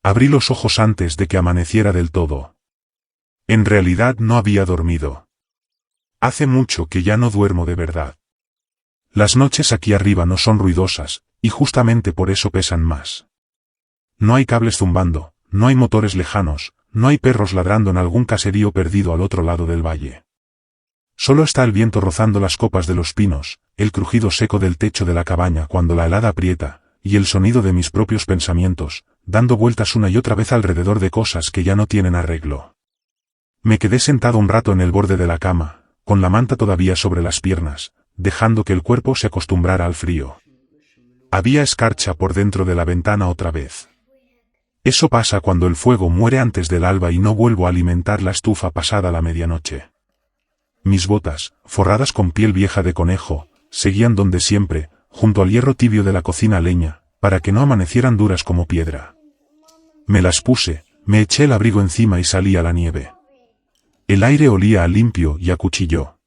Abrí los ojos antes de que amaneciera del todo. En realidad no había dormido. Hace mucho que ya no duermo de verdad. Las noches aquí arriba no son ruidosas, y justamente por eso pesan más. No hay cables zumbando, no hay motores lejanos, no hay perros ladrando en algún caserío perdido al otro lado del valle. Solo está el viento rozando las copas de los pinos, el crujido seco del techo de la cabaña cuando la helada aprieta, y el sonido de mis propios pensamientos, dando vueltas una y otra vez alrededor de cosas que ya no tienen arreglo. Me quedé sentado un rato en el borde de la cama, con la manta todavía sobre las piernas, dejando que el cuerpo se acostumbrara al frío. Había escarcha por dentro de la ventana otra vez. Eso pasa cuando el fuego muere antes del alba y no vuelvo a alimentar la estufa pasada la medianoche. Mis botas, forradas con piel vieja de conejo, seguían donde siempre, junto al hierro tibio de la cocina a leña, para que no amanecieran duras como piedra. Me las puse, me eché el abrigo encima y salí a la nieve. El aire olía a limpio y a cuchillo.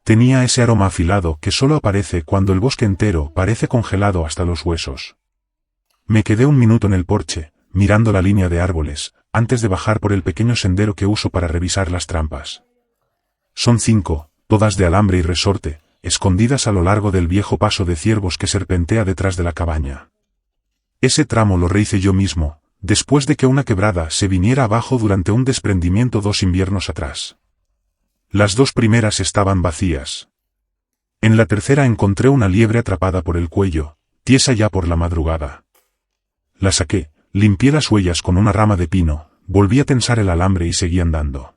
Tenía ese aroma afilado que solo aparece cuando el bosque entero parece congelado hasta los huesos. Me quedé un minuto en el porche, mirando la línea de árboles, antes de bajar por el pequeño sendero que uso para revisar las trampas. Son 5, todas de alambre y resorte, escondidas a lo largo del viejo paso de ciervos que serpentea detrás de la cabaña. Ese tramo lo rehice yo mismo, después de que una quebrada se viniera abajo durante un desprendimiento 2 inviernos atrás. Las 2 primeras estaban vacías. En la tercera encontré una liebre atrapada por el cuello, tiesa ya por la madrugada. La saqué, limpié las huellas con una rama de pino, volví a tensar el alambre y seguí andando.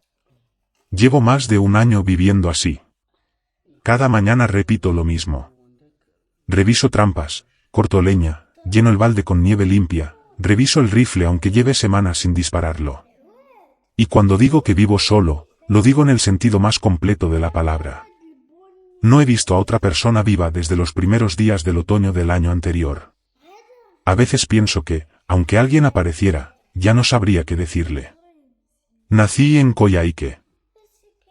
Llevo más de 1 año viviendo así. Cada mañana repito lo mismo. Reviso trampas, corto leña, lleno el balde con nieve limpia, reviso el rifle aunque lleve semanas sin dispararlo. Y cuando digo que vivo solo, lo digo en el sentido más completo de la palabra. No he visto a otra persona viva desde los primeros días del otoño del año anterior. A veces pienso que, aunque alguien apareciera, ya no sabría qué decirle. Nací en Coyhaique.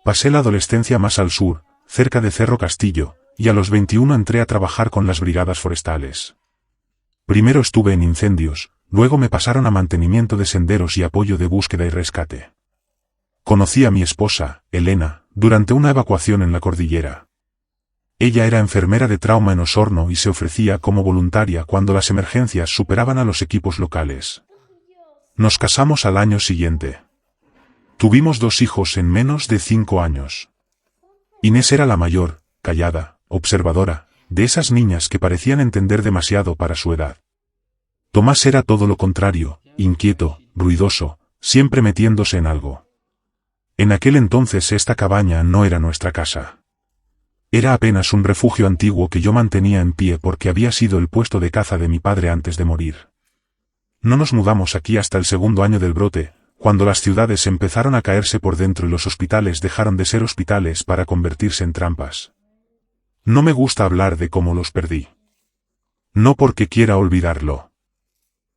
Pasé la adolescencia más al sur, cerca de Cerro Castillo, y a los 21 entré a trabajar con las brigadas forestales. Primero estuve en incendios, luego me pasaron a mantenimiento de senderos y apoyo de búsqueda y rescate. Conocí a mi esposa, Elena, durante una evacuación en la cordillera. Ella era enfermera de trauma en Osorno y se ofrecía como voluntaria cuando las emergencias superaban a los equipos locales. Nos casamos al año siguiente. Tuvimos 2 hijos en menos de 5 años. Inés era la mayor, callada, observadora, de esas niñas que parecían entender demasiado para su edad. Tomás era todo lo contrario, inquieto, ruidoso, siempre metiéndose en algo. En aquel entonces esta cabaña no era nuestra casa. Era apenas un refugio antiguo que yo mantenía en pie porque había sido el puesto de caza de mi padre antes de morir. No nos mudamos aquí hasta el 2.º año del brote, cuando las ciudades empezaron a caerse por dentro y los hospitales dejaron de ser hospitales para convertirse en trampas. No me gusta hablar de cómo los perdí. No porque quiera olvidarlo.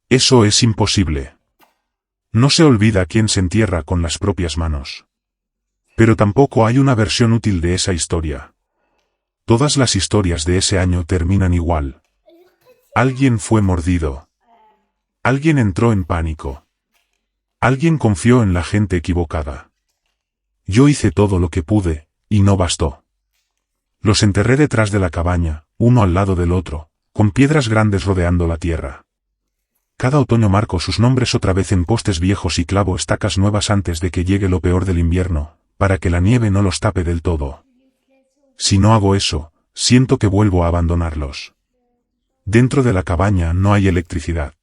Eso es imposible. No se olvida a quien se entierra con las propias manos. Pero tampoco hay una versión útil de esa historia. Todas las historias de ese año terminan igual. Alguien fue mordido. Alguien entró en pánico. Alguien confió en la gente equivocada. Yo hice todo lo que pude, y no bastó. Los enterré detrás de la cabaña, uno al lado del otro, con piedras grandes rodeando la tierra. Cada otoño marco sus nombres otra vez en postes viejos y clavo estacas nuevas antes de que llegue lo peor del invierno, para que la nieve no los tape del todo. Si no hago eso, siento que vuelvo a abandonarlos. Dentro de la cabaña no hay electricidad.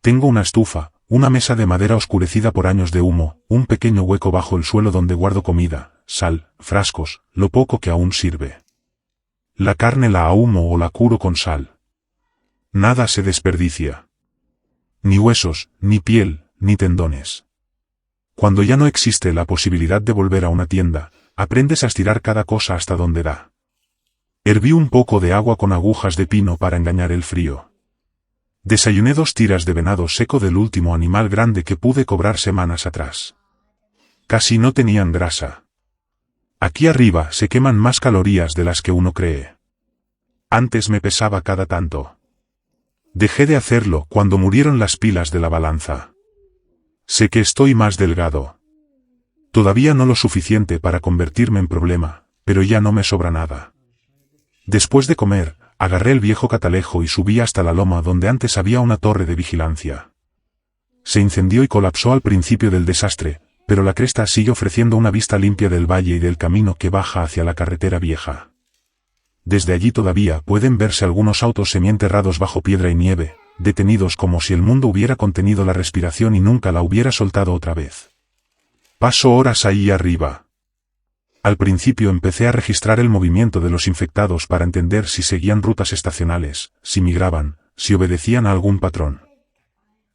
Tengo una estufa, una mesa de madera oscurecida por años de humo, un pequeño hueco bajo el suelo donde guardo comida, sal, frascos, lo poco que aún sirve. La carne la ahumo o la curo con sal. Nada se desperdicia. Ni huesos, ni piel, ni tendones. Cuando ya no existe la posibilidad de volver a una tienda, aprendes a estirar cada cosa hasta donde da. Herví un poco de agua con agujas de pino para engañar el frío. Desayuné 2 tiras de venado seco del último animal grande que pude cobrar semanas atrás. Casi no tenían grasa. Aquí arriba se queman más calorías de las que uno cree. Antes me pesaba cada tanto. Dejé de hacerlo cuando murieron las pilas de la balanza. Sé que estoy más delgado. Todavía no lo suficiente para convertirme en problema, pero ya no me sobra nada. Después de comer, agarré el viejo catalejo y subí hasta la loma donde antes había una torre de vigilancia. Se incendió y colapsó al principio del desastre, pero la cresta sigue ofreciendo una vista limpia del valle y del camino que baja hacia la carretera vieja. Desde allí todavía pueden verse algunos autos semienterrados bajo piedra y nieve, detenidos como si el mundo hubiera contenido la respiración y nunca la hubiera soltado otra vez. Paso horas ahí arriba. Al principio empecé a registrar el movimiento de los infectados para entender si seguían rutas estacionales, si migraban, si obedecían a algún patrón.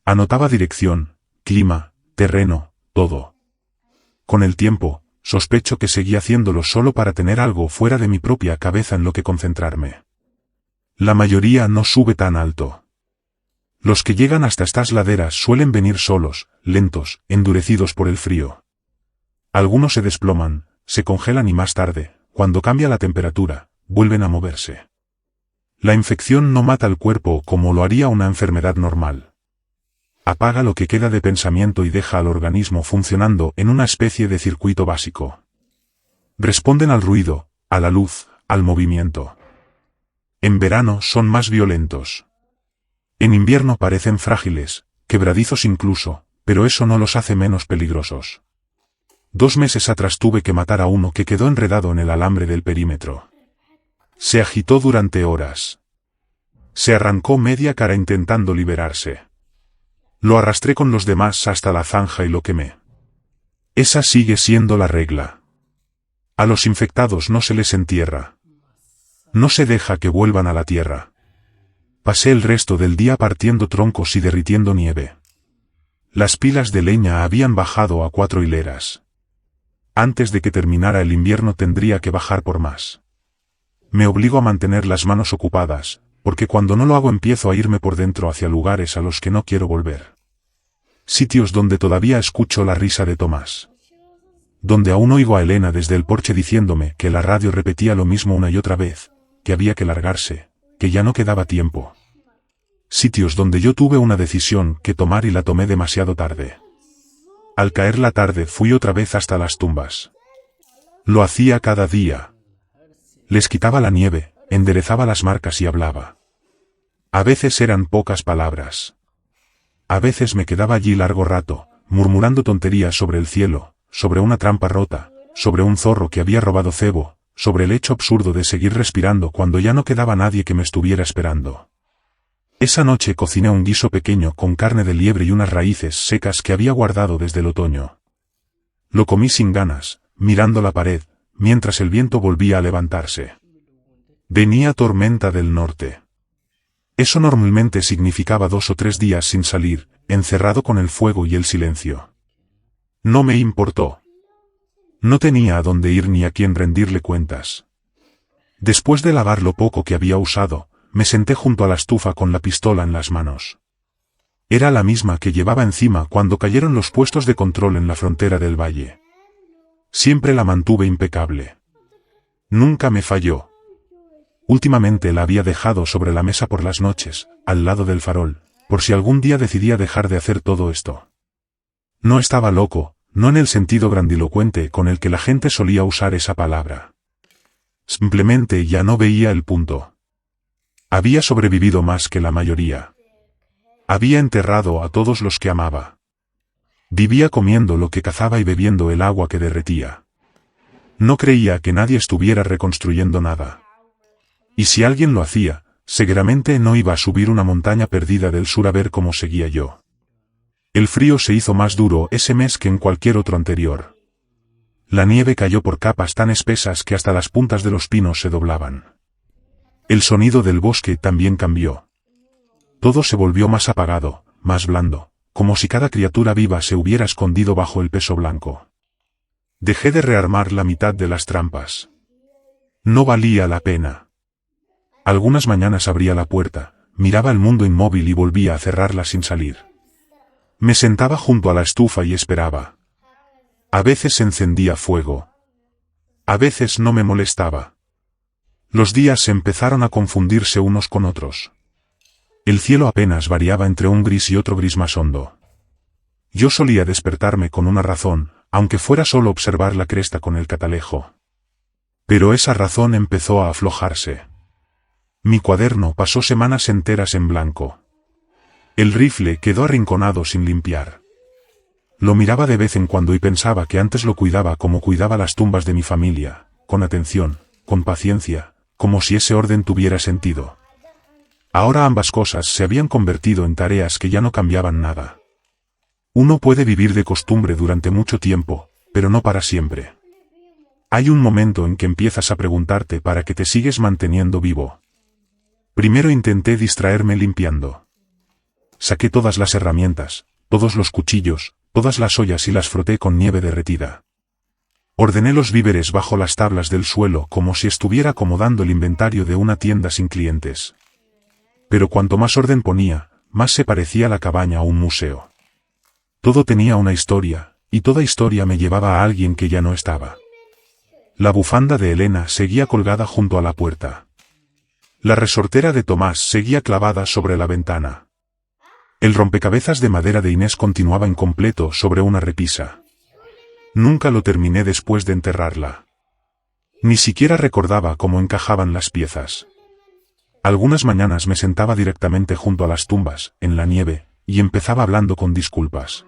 Anotaba dirección, clima, terreno, todo. Con el tiempo, sospecho que seguía haciéndolo solo para tener algo fuera de mi propia cabeza en lo que concentrarme. La mayoría no sube tan alto. Los que llegan hasta estas laderas suelen venir solos, lentos, endurecidos por el frío. Algunos se desploman, se congelan y más tarde, cuando cambia la temperatura, vuelven a moverse. La infección no mata al cuerpo como lo haría una enfermedad normal. Apaga lo que queda de pensamiento y deja al organismo funcionando en una especie de circuito básico. Responden al ruido, a la luz, al movimiento. En verano son más violentos. En invierno parecen frágiles, quebradizos incluso, pero eso no los hace menos peligrosos. 2 meses atrás tuve que matar a uno que quedó enredado en el alambre del perímetro. Se agitó durante horas. Se arrancó media cara intentando liberarse. Lo arrastré con los demás hasta la zanja y lo quemé. Esa sigue siendo la regla. A los infectados no se les entierra. No se deja que vuelvan a la tierra. Pasé el resto del día partiendo troncos y derritiendo nieve. Las pilas de leña habían bajado a 4 hileras. Antes de que terminara el invierno tendría que bajar por más. Me obligo a mantener las manos ocupadas, porque cuando no lo hago empiezo a irme por dentro hacia lugares a los que no quiero volver. Sitios donde todavía escucho la risa de Tomás. Donde aún oigo a Elena desde el porche diciéndome que la radio repetía lo mismo una y otra vez, que había que largarse, que ya no quedaba tiempo. Sitios donde yo tuve una decisión que tomar y la tomé demasiado tarde. Al caer la tarde fui otra vez hasta las tumbas. Lo hacía cada día. Les quitaba la nieve, enderezaba las marcas y hablaba. A veces eran pocas palabras. A veces me quedaba allí largo rato, murmurando tonterías sobre el cielo, sobre una trampa rota, sobre un zorro que había robado cebo, sobre el hecho absurdo de seguir respirando cuando ya no quedaba nadie que me estuviera esperando. Esa noche cociné un guiso pequeño con carne de liebre y unas raíces secas que había guardado desde el otoño. Lo comí sin ganas, mirando la pared, mientras el viento volvía a levantarse. Venía tormenta del norte. Eso normalmente significaba 2 o 3 días sin salir, encerrado con el fuego y el silencio. No me importó. No tenía a dónde ir ni a quién rendirle cuentas. Después de lavar lo poco que había usado, me senté junto a la estufa con la pistola en las manos. Era la misma que llevaba encima cuando cayeron los puestos de control en la frontera del valle. Siempre la mantuve impecable. Nunca me falló. Últimamente la había dejado sobre la mesa por las noches, al lado del farol, por si algún día decidía dejar de hacer todo esto. No estaba loco, no en el sentido grandilocuente con el que la gente solía usar esa palabra. Simplemente ya no veía el punto. Había sobrevivido más que la mayoría. Había enterrado a todos los que amaba. Vivía comiendo lo que cazaba y bebiendo el agua que derretía. No creía que nadie estuviera reconstruyendo nada. Y si alguien lo hacía, seguramente no iba a subir una montaña perdida del sur a ver cómo seguía yo. El frío se hizo más duro ese mes que en cualquier otro anterior. La nieve cayó por capas tan espesas que hasta las puntas de los pinos se doblaban. El sonido del bosque también cambió. Todo se volvió más apagado, más blando, como si cada criatura viva se hubiera escondido bajo el peso blanco. Dejé de rearmar la mitad de las trampas. No valía la pena. Algunas mañanas abría la puerta, miraba el mundo inmóvil y volvía a cerrarla sin salir. Me sentaba junto a la estufa y esperaba. A veces encendía fuego. A veces no me molestaba. Los días empezaron a confundirse unos con otros. El cielo apenas variaba entre un gris y otro gris más hondo. Yo solía despertarme con una razón, aunque fuera solo observar la cresta con el catalejo. Pero esa razón empezó a aflojarse. Mi cuaderno pasó semanas enteras en blanco. El rifle quedó arrinconado sin limpiar. Lo miraba de vez en cuando y pensaba que antes lo cuidaba como cuidaba las tumbas de mi familia, con atención, con paciencia, como si ese orden tuviera sentido. Ahora ambas cosas se habían convertido en tareas que ya no cambiaban nada. Uno puede vivir de costumbre durante mucho tiempo, pero no para siempre. Hay un momento en que empiezas a preguntarte para qué te sigues manteniendo vivo. Primero intenté distraerme limpiando. Saqué todas las herramientas, todos los cuchillos, todas las ollas y las froté con nieve derretida. Ordené los víveres bajo las tablas del suelo como si estuviera acomodando el inventario de una tienda sin clientes. Pero cuanto más orden ponía, más se parecía la cabaña a un museo. Todo tenía una historia, y toda historia me llevaba a alguien que ya no estaba. La bufanda de Elena seguía colgada junto a la puerta. La resortera de Tomás seguía clavada sobre la ventana. El rompecabezas de madera de Inés continuaba incompleto sobre una repisa. Nunca lo terminé después de enterrarla. Ni siquiera recordaba cómo encajaban las piezas. Algunas mañanas me sentaba directamente junto a las tumbas, en la nieve, y empezaba hablando con disculpas.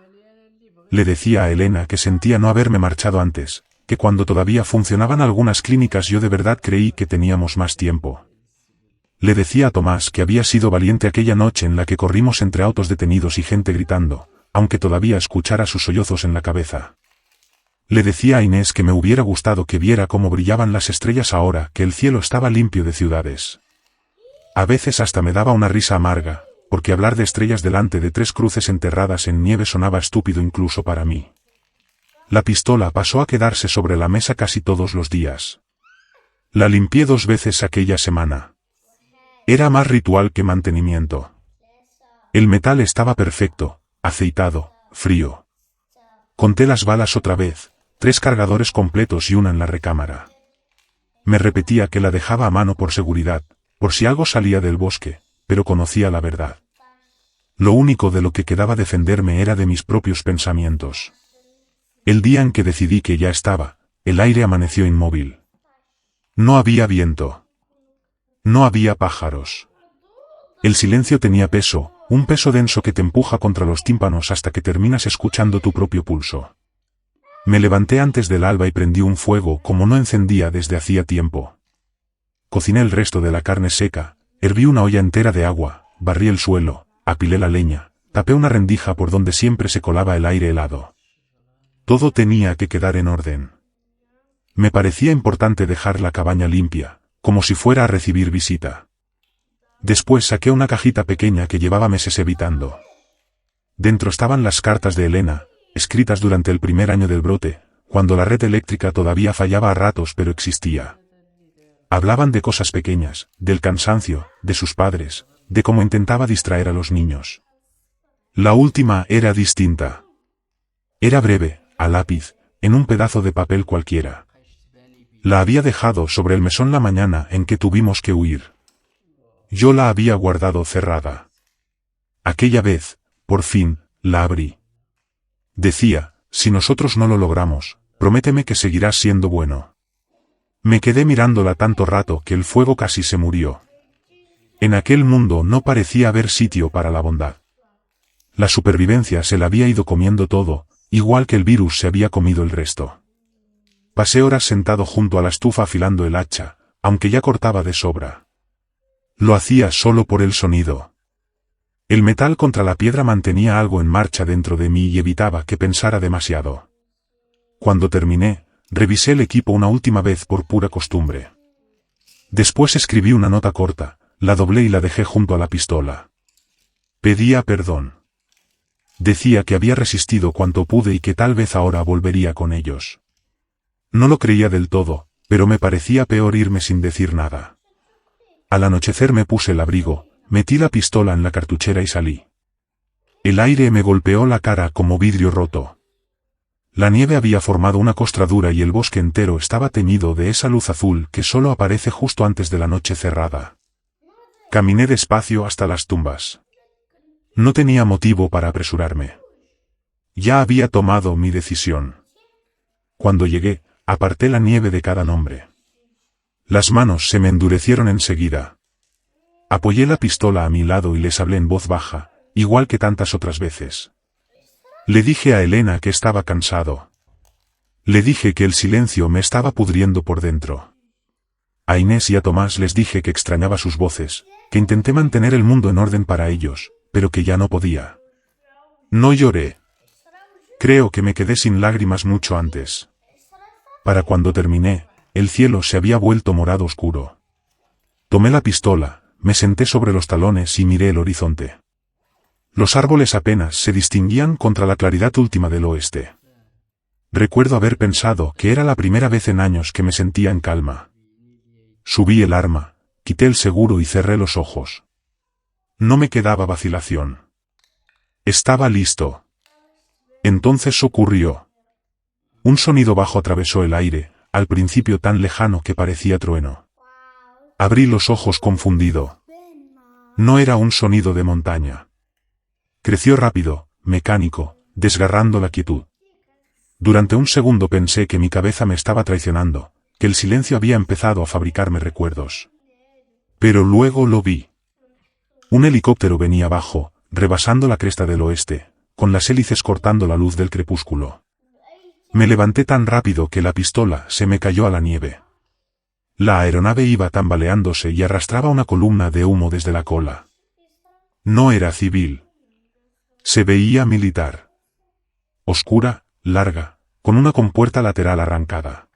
Le decía a Elena que sentía no haberme marchado antes, que cuando todavía funcionaban algunas clínicas yo de verdad creí que teníamos más tiempo. Le decía a Tomás que había sido valiente aquella noche en la que corrimos entre autos detenidos y gente gritando, aunque todavía escuchara sus sollozos en la cabeza. Le decía a Inés que me hubiera gustado que viera cómo brillaban las estrellas ahora que el cielo estaba limpio de ciudades. A veces hasta me daba una risa amarga, porque hablar de estrellas delante de 3 cruces enterradas en nieve sonaba estúpido incluso para mí. La pistola pasó a quedarse sobre la mesa casi todos los días. La limpié 2 veces aquella semana. Era más ritual que mantenimiento. El metal estaba perfecto, aceitado, frío. Conté las balas otra vez, 3 cargadores completos y una en la recámara. Me repetía que la dejaba a mano por seguridad, por si algo salía del bosque, pero conocía la verdad. Lo único de lo que quedaba defenderme era de mis propios pensamientos. El día en que decidí que ya estaba, el aire amaneció inmóvil. No había viento. No había pájaros. El silencio tenía peso, un peso denso que te empuja contra los tímpanos hasta que terminas escuchando tu propio pulso. Me levanté antes del alba y prendí un fuego como no encendía desde hacía tiempo. Cociné el resto de la carne seca, herví una olla entera de agua, barrí el suelo, apilé la leña, tapé una rendija por donde siempre se colaba el aire helado. Todo tenía que quedar en orden. Me parecía importante dejar la cabaña limpia, como si fuera a recibir visita. Después saqué una cajita pequeña que llevaba meses evitando. Dentro estaban las cartas de Elena, escritas durante el primer año del brote, cuando la red eléctrica todavía fallaba a ratos pero existía. Hablaban de cosas pequeñas, del cansancio, de sus padres, de cómo intentaba distraer a los niños. La última era distinta. Era breve, a lápiz, en un pedazo de papel cualquiera. La había dejado sobre el mesón la mañana en que tuvimos que huir. Yo la había guardado cerrada. Aquella vez, por fin, la abrí. Decía, si nosotros no lo logramos, prométeme que seguirás siendo bueno. Me quedé mirándola tanto rato que el fuego casi se murió. En aquel mundo no parecía haber sitio para la bondad. La supervivencia se la había ido comiendo todo, igual que el virus se había comido el resto. Pasé horas sentado junto a la estufa afilando el hacha, aunque ya cortaba de sobra. Lo hacía solo por el sonido. El metal contra la piedra mantenía algo en marcha dentro de mí y evitaba que pensara demasiado. Cuando terminé, revisé el equipo una última vez por pura costumbre. Después escribí una nota corta, la doblé y la dejé junto a la pistola. Pedía perdón. Decía que había resistido cuanto pude y que tal vez ahora volvería con ellos. No lo creía del todo, pero me parecía peor irme sin decir nada. Al anochecer me puse el abrigo, metí la pistola en la cartuchera y salí. El aire me golpeó la cara como vidrio roto. La nieve había formado una costradura y el bosque entero estaba teñido de esa luz azul que solo aparece justo antes de la noche cerrada. Caminé despacio hasta las tumbas. No tenía motivo para apresurarme. Ya había tomado mi decisión. Cuando llegué, aparté la nieve de cada nombre. Las manos se me endurecieron enseguida. Apoyé la pistola a mi lado y les hablé en voz baja, igual que tantas otras veces. Le dije a Elena que estaba cansado. Le dije que el silencio me estaba pudriendo por dentro. A Inés y a Tomás les dije que extrañaba sus voces, que intenté mantener el mundo en orden para ellos, pero que ya no podía. No lloré. Creo que me quedé sin lágrimas mucho antes. Para cuando terminé, el cielo se había vuelto morado oscuro. Tomé la pistola, me senté sobre los talones y miré el horizonte. Los árboles apenas se distinguían contra la claridad última del oeste. Recuerdo haber pensado que era la primera vez en años que me sentía en calma. Subí el arma, quité el seguro y cerré los ojos. No me quedaba vacilación. Estaba listo. Entonces ocurrió. Un sonido bajo atravesó el aire, al principio tan lejano que parecía trueno. Abrí los ojos confundido. No era un sonido de montaña. Creció rápido, mecánico, desgarrando la quietud. Durante un segundo pensé que mi cabeza me estaba traicionando, que el silencio había empezado a fabricarme recuerdos. Pero luego lo vi. Un helicóptero venía abajo, rebasando la cresta del oeste, con las hélices cortando la luz del crepúsculo. Me levanté tan rápido que la pistola se me cayó a la nieve. La aeronave iba tambaleándose y arrastraba una columna de humo desde la cola. No era civil. Se veía militar. Oscura, larga, con una compuerta lateral arrancada.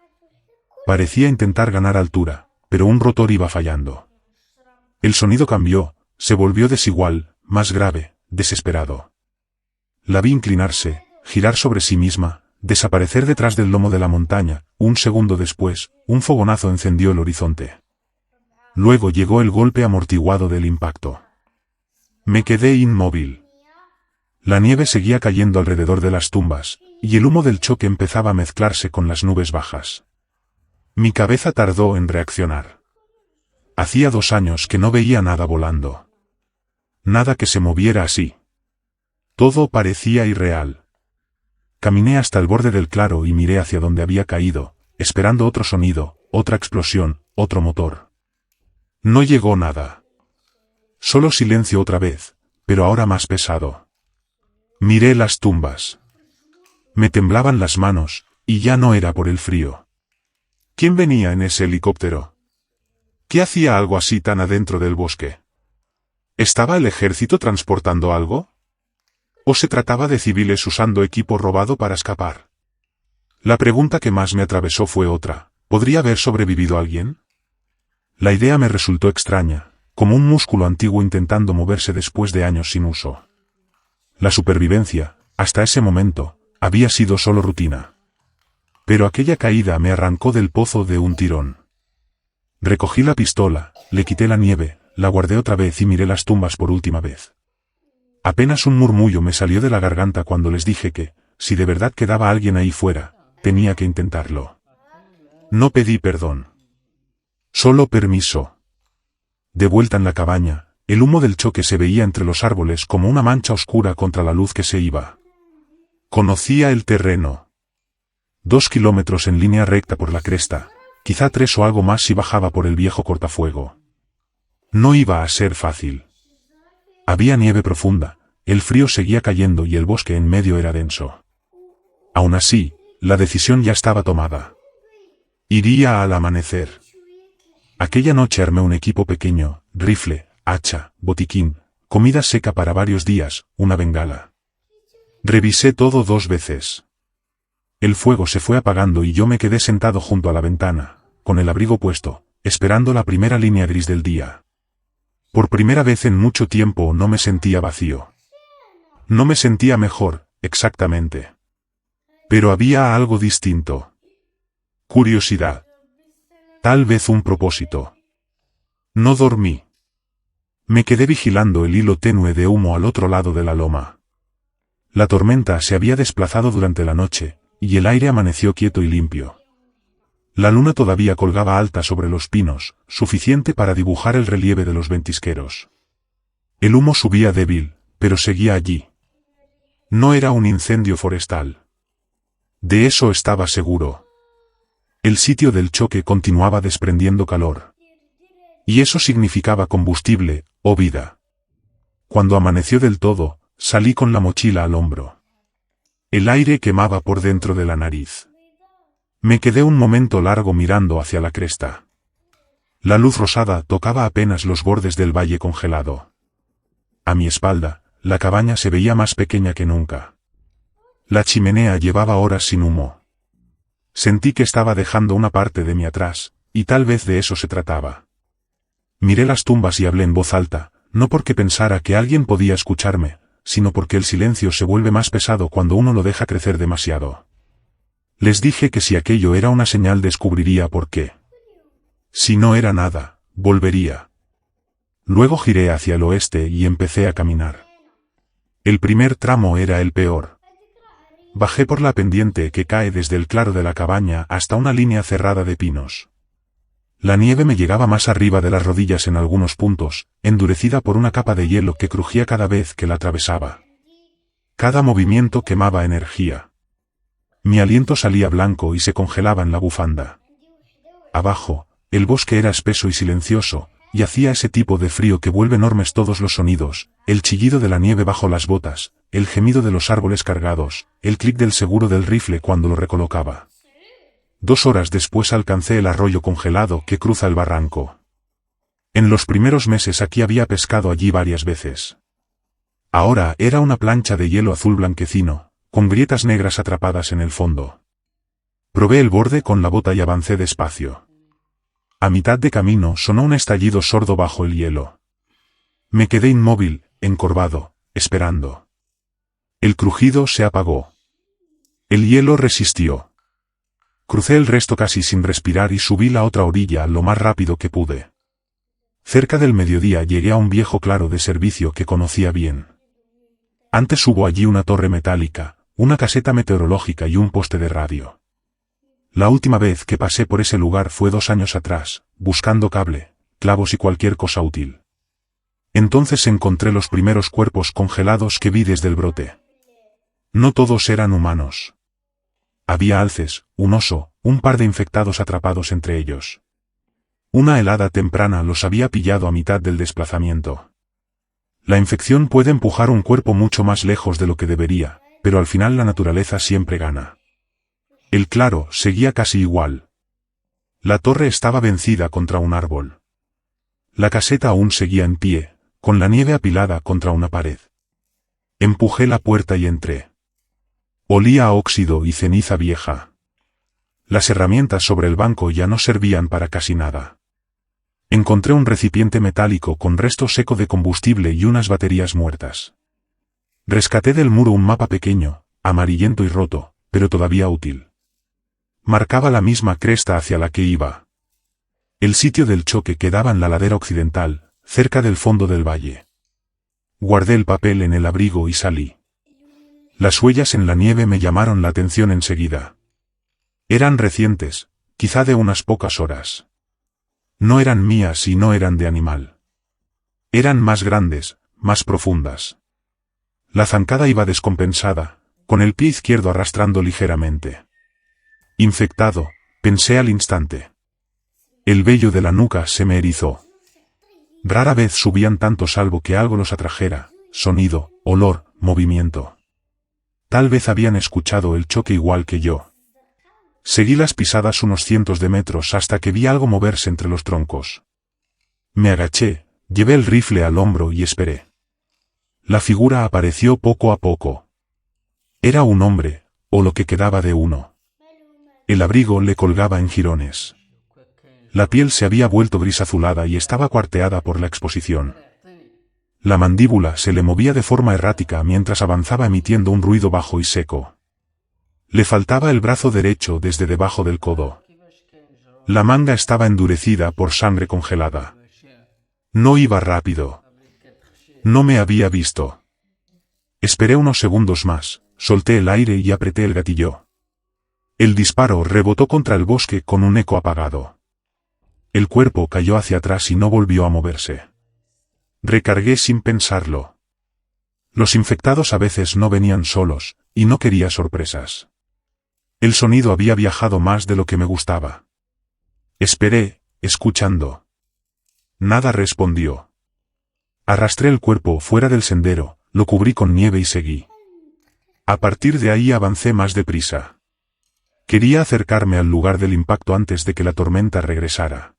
Parecía intentar ganar altura, pero un rotor iba fallando. El sonido cambió, se volvió desigual, más grave, desesperado. La vi inclinarse, girar sobre sí misma, desaparecer detrás del lomo de la montaña. Un segundo después, un fogonazo encendió el horizonte. Luego llegó el golpe amortiguado del impacto. Me quedé inmóvil. La nieve seguía cayendo alrededor de las tumbas, y el humo del choque empezaba a mezclarse con las nubes bajas. Mi cabeza tardó en reaccionar. Hacía 2 años que no veía nada volando. Nada que se moviera así. Todo parecía irreal. Caminé hasta el borde del claro y miré hacia donde había caído, esperando otro sonido, otra explosión, otro motor. No llegó nada. Solo silencio otra vez, pero ahora más pesado. Miré las tumbas. Me temblaban las manos, y ya no era por el frío. ¿Quién venía en ese helicóptero? ¿Qué hacía algo así tan adentro del bosque? ¿Estaba el ejército transportando algo? ¿O se trataba de civiles usando equipo robado para escapar? La pregunta que más me atravesó fue otra: ¿podría haber sobrevivido alguien? La idea me resultó extraña, como un músculo antiguo intentando moverse después de años sin uso. La supervivencia, hasta ese momento, había sido solo rutina. Pero aquella caída me arrancó del pozo de un tirón. Recogí la pistola, le quité la nieve, la guardé otra vez y miré las tumbas por última vez. Apenas un murmullo me salió de la garganta cuando les dije que, si de verdad quedaba alguien ahí fuera, tenía que intentarlo. No pedí perdón. Solo permiso. De vuelta en la cabaña, el humo del choque se veía entre los árboles como una mancha oscura contra la luz que se iba. Conocía el terreno. 2 kilómetros en línea recta por la cresta, quizá 3 o algo más si bajaba por el viejo cortafuego. No iba a ser fácil. Había nieve profunda, el frío seguía cayendo y el bosque en medio era denso. Aún así, la decisión ya estaba tomada. Iría al amanecer. Aquella noche armé un equipo pequeño: rifle, hacha, botiquín, comida seca para varios días, una bengala. Revisé todo 2 veces. El fuego se fue apagando y yo me quedé sentado junto a la ventana, con el abrigo puesto, esperando la primera línea gris del día. Por primera vez en mucho tiempo no me sentía vacío. No me sentía mejor, exactamente. Pero había algo distinto. Curiosidad. Tal vez un propósito. No dormí. Me quedé vigilando el hilo tenue de humo al otro lado de la loma. La tormenta se había desplazado durante la noche, y el aire amaneció quieto y limpio. La luna todavía colgaba alta sobre los pinos, suficiente para dibujar el relieve de los ventisqueros. El humo subía débil, pero seguía allí. No era un incendio forestal. De eso estaba seguro. El sitio del choque continuaba desprendiendo calor. Y eso significaba combustible, o vida. Cuando amaneció del todo, salí con la mochila al hombro. El aire quemaba por dentro de la nariz. Me quedé un momento largo mirando hacia la cresta. La luz rosada tocaba apenas los bordes del valle congelado. A mi espalda, la cabaña se veía más pequeña que nunca. La chimenea llevaba horas sin humo. Sentí que estaba dejando una parte de mí atrás, y tal vez de eso se trataba. Miré las tumbas y hablé en voz alta, no porque pensara que alguien podía escucharme, sino porque el silencio se vuelve más pesado cuando uno lo deja crecer demasiado. Les dije que si aquello era una señal descubriría por qué. Si no era nada, volvería. Luego giré hacia el oeste y empecé a caminar. El primer tramo era el peor. Bajé por la pendiente que cae desde el claro de la cabaña hasta una línea cerrada de pinos. La nieve me llegaba más arriba de las rodillas en algunos puntos, endurecida por una capa de hielo que crujía cada vez que la atravesaba. Cada movimiento quemaba energía. Mi aliento salía blanco y se congelaba en la bufanda. Abajo, el bosque era espeso y silencioso, y hacía ese tipo de frío que vuelve enormes todos los sonidos, el chillido de la nieve bajo las botas, el gemido de los árboles cargados, el clic del seguro del rifle cuando lo recolocaba. 2 horas después alcancé el arroyo congelado que cruza el barranco. En los primeros meses aquí había pescado allí varias veces. Ahora era una plancha de hielo azul blanquecino, con grietas negras atrapadas en el fondo. Probé el borde con la bota y avancé despacio. A mitad de camino sonó un estallido sordo bajo el hielo. Me quedé inmóvil, encorvado, esperando. El crujido se apagó. El hielo resistió. Crucé el resto casi sin respirar y subí la otra orilla lo más rápido que pude. Cerca del mediodía llegué a un viejo claro de servicio que conocía bien. Antes hubo allí una torre metálica, una caseta meteorológica y un poste de radio. La última vez que pasé por ese lugar fue 2 años atrás, buscando cable, clavos y cualquier cosa útil. Entonces encontré los primeros cuerpos congelados que vi desde el brote. No todos eran humanos. Había alces, un oso, un par de infectados atrapados entre ellos. Una helada temprana los había pillado a mitad del desplazamiento. La infección puede empujar un cuerpo mucho más lejos de lo que debería, pero al final la naturaleza siempre gana. El claro seguía casi igual. La torre estaba vencida contra un árbol. La caseta aún seguía en pie, con la nieve apilada contra una pared. Empujé la puerta y entré. Olía a óxido y ceniza vieja. Las herramientas sobre el banco ya no servían para casi nada. Encontré un recipiente metálico con resto seco de combustible y unas baterías muertas. Rescaté del muro un mapa pequeño, amarillento y roto, pero todavía útil. Marcaba la misma cresta hacia la que iba. El sitio del choque quedaba en la ladera occidental, cerca del fondo del valle. Guardé el papel en el abrigo y salí. Las huellas en la nieve me llamaron la atención enseguida. Eran recientes, quizá de unas pocas horas. No eran mías y no eran de animal. Eran más grandes, más profundas. La zancada iba descompensada, con el pie izquierdo arrastrando ligeramente. Infectado, pensé al instante. El vello de la nuca se me erizó. Rara vez subían tanto salvo que algo los atrajera, sonido, olor, movimiento. Tal vez habían escuchado el choque igual que yo. Seguí las pisadas unos cientos de metros hasta que vi algo moverse entre los troncos. Me agaché, llevé el rifle al hombro y esperé. La figura apareció poco a poco. Era un hombre, o lo que quedaba de uno. El abrigo le colgaba en jirones. La piel se había vuelto gris azulada y estaba cuarteada por la exposición. La mandíbula se le movía de forma errática mientras avanzaba emitiendo un ruido bajo y seco. Le faltaba el brazo derecho desde debajo del codo. La manga estaba endurecida por sangre congelada. No iba rápido. No me había visto. Esperé unos segundos más, solté el aire y apreté el gatillo. El disparo rebotó contra el bosque con un eco apagado. El cuerpo cayó hacia atrás y no volvió a moverse. Recargué sin pensarlo. Los infectados a veces no venían solos, y no quería sorpresas. El sonido había viajado más de lo que me gustaba. Esperé, escuchando. Nada respondió. Arrastré el cuerpo fuera del sendero, lo cubrí con nieve y seguí. A partir de ahí avancé más deprisa. Quería acercarme al lugar del impacto antes de que la tormenta regresara.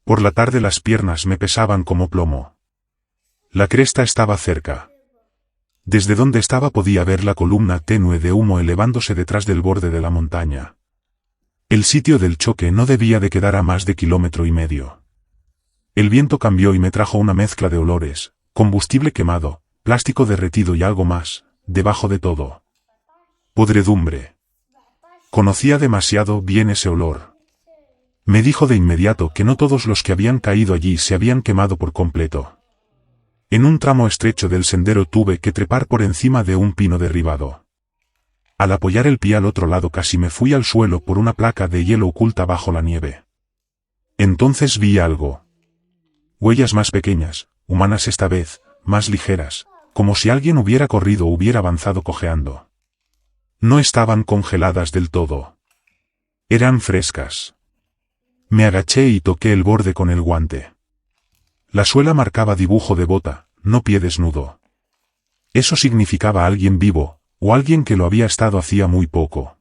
Por la tarde las piernas me pesaban como plomo. La cresta estaba cerca. Desde donde estaba podía ver la columna tenue de humo elevándose detrás del borde de la montaña. El sitio del choque no debía de quedar a más de 1,5 kilómetros. El viento cambió y me trajo una mezcla de olores, combustible quemado, plástico derretido y algo más, debajo de todo. Podredumbre. Conocía demasiado bien ese olor. Me dijo de inmediato que no todos los que habían caído allí se habían quemado por completo. En un tramo estrecho del sendero tuve que trepar por encima de un pino derribado. Al apoyar el pie al otro lado casi me fui al suelo por una placa de hielo oculta bajo la nieve. Entonces vi algo. Huellas más pequeñas, humanas esta vez, más ligeras, como si alguien hubiera corrido o hubiera avanzado cojeando. No estaban congeladas del todo. Eran frescas. Me agaché y toqué el borde con el guante. La suela marcaba dibujo de bota, no pie desnudo. Eso significaba alguien vivo, o alguien que lo había estado hacía muy poco.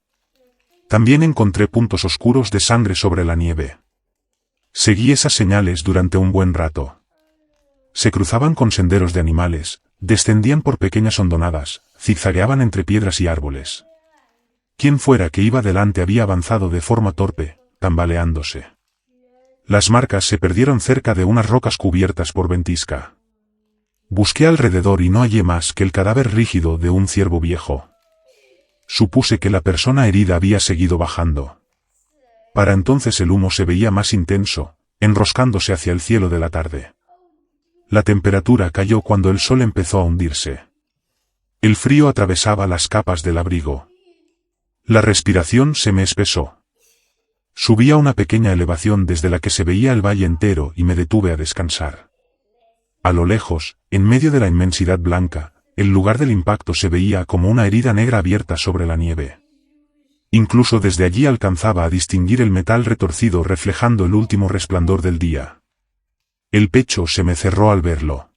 También encontré puntos oscuros de sangre sobre la nieve. Seguí esas señales durante un buen rato. Se cruzaban con senderos de animales, descendían por pequeñas hondonadas, zigzagueaban entre piedras y árboles. Quien fuera que iba delante había avanzado de forma torpe, tambaleándose. Las marcas se perdieron cerca de unas rocas cubiertas por ventisca. Busqué alrededor y no hallé más que el cadáver rígido de un ciervo viejo. Supuse que la persona herida había seguido bajando. Para entonces el humo se veía más intenso, enroscándose hacia el cielo de la tarde. La temperatura cayó cuando el sol empezó a hundirse. El frío atravesaba las capas del abrigo. La respiración se me espesó. Subí a una pequeña elevación desde la que se veía el valle entero y me detuve a descansar. A lo lejos, en medio de la inmensidad blanca, el lugar del impacto se veía como una herida negra abierta sobre la nieve. Incluso desde allí alcanzaba a distinguir el metal retorcido reflejando el último resplandor del día. El pecho se me cerró al verlo.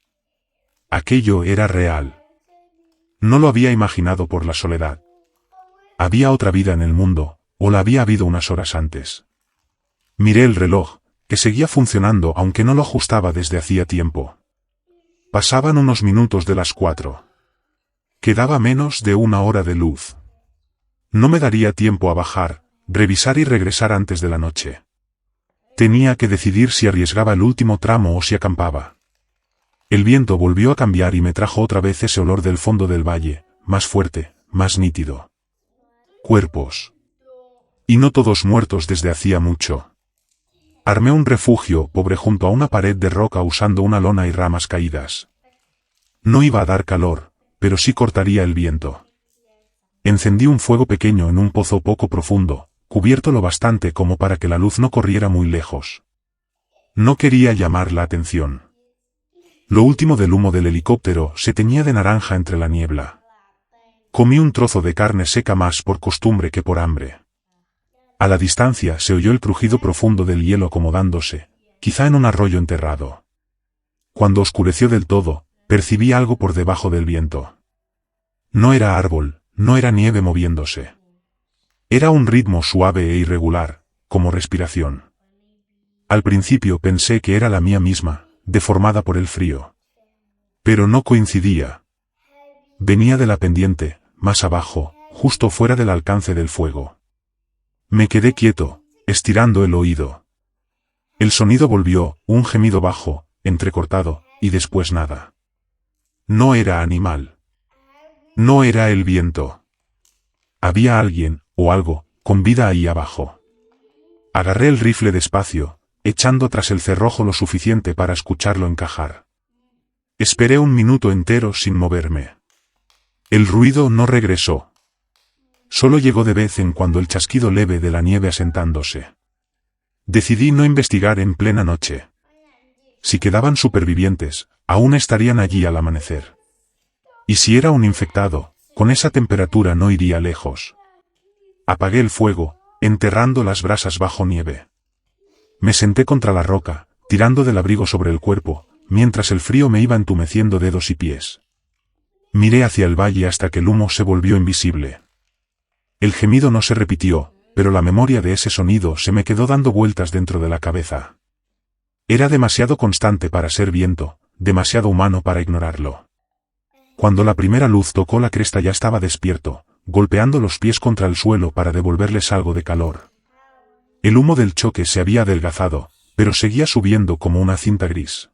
Aquello era real. No lo había imaginado por la soledad. Había otra vida en el mundo, o la había habido unas horas antes. Miré el reloj, que seguía funcionando aunque no lo ajustaba desde hacía tiempo. Pasaban unos minutos de las 4. Quedaba menos de 1 hora de luz. No me daría tiempo a bajar, revisar y regresar antes de la noche. Tenía que decidir si arriesgaba el último tramo o si acampaba. El viento volvió a cambiar y me trajo otra vez ese olor del fondo del valle, más fuerte, más nítido. Cuerpos. Y no todos muertos desde hacía mucho. Armé un refugio pobre junto a una pared de roca usando una lona y ramas caídas. No iba a dar calor, pero sí cortaría el viento. Encendí un fuego pequeño en un pozo poco profundo, cubierto lo bastante como para que la luz no corriera muy lejos. No quería llamar la atención. Lo último del humo del helicóptero se teñía de naranja entre la niebla. Comí un trozo de carne seca más por costumbre que por hambre. A la distancia se oyó el crujido profundo del hielo acomodándose, quizá en un arroyo enterrado. Cuando oscureció del todo, percibí algo por debajo del viento. No era árbol, no era nieve moviéndose. Era un ritmo suave e irregular, como respiración. Al principio pensé que era la mía misma, deformada por el frío. Pero no coincidía. Venía de la pendiente, más abajo, justo fuera del alcance del fuego. Me quedé quieto, estirando el oído. El sonido volvió, un gemido bajo, entrecortado, y después nada. No era animal. No era el viento. Había alguien, o algo, con vida ahí abajo. Agarré el rifle despacio, echando tras el cerrojo lo suficiente para escucharlo encajar. Esperé un minuto entero sin moverme. El ruido no regresó. Solo llegó de vez en cuando el chasquido leve de la nieve asentándose. Decidí no investigar en plena noche. Si quedaban supervivientes, aún estarían allí al amanecer. Y si era un infectado, con esa temperatura no iría lejos. Apagué el fuego, enterrando las brasas bajo nieve. Me senté contra la roca, tirando del abrigo sobre el cuerpo, mientras el frío me iba entumeciendo dedos y pies. Miré hacia el valle hasta que el humo se volvió invisible. El gemido no se repitió, pero la memoria de ese sonido se me quedó dando vueltas dentro de la cabeza. Era demasiado constante para ser viento, demasiado humano para ignorarlo. Cuando la primera luz tocó la cresta ya estaba despierto, golpeando los pies contra el suelo para devolverles algo de calor. El humo del choque se había adelgazado, pero seguía subiendo como una cinta gris.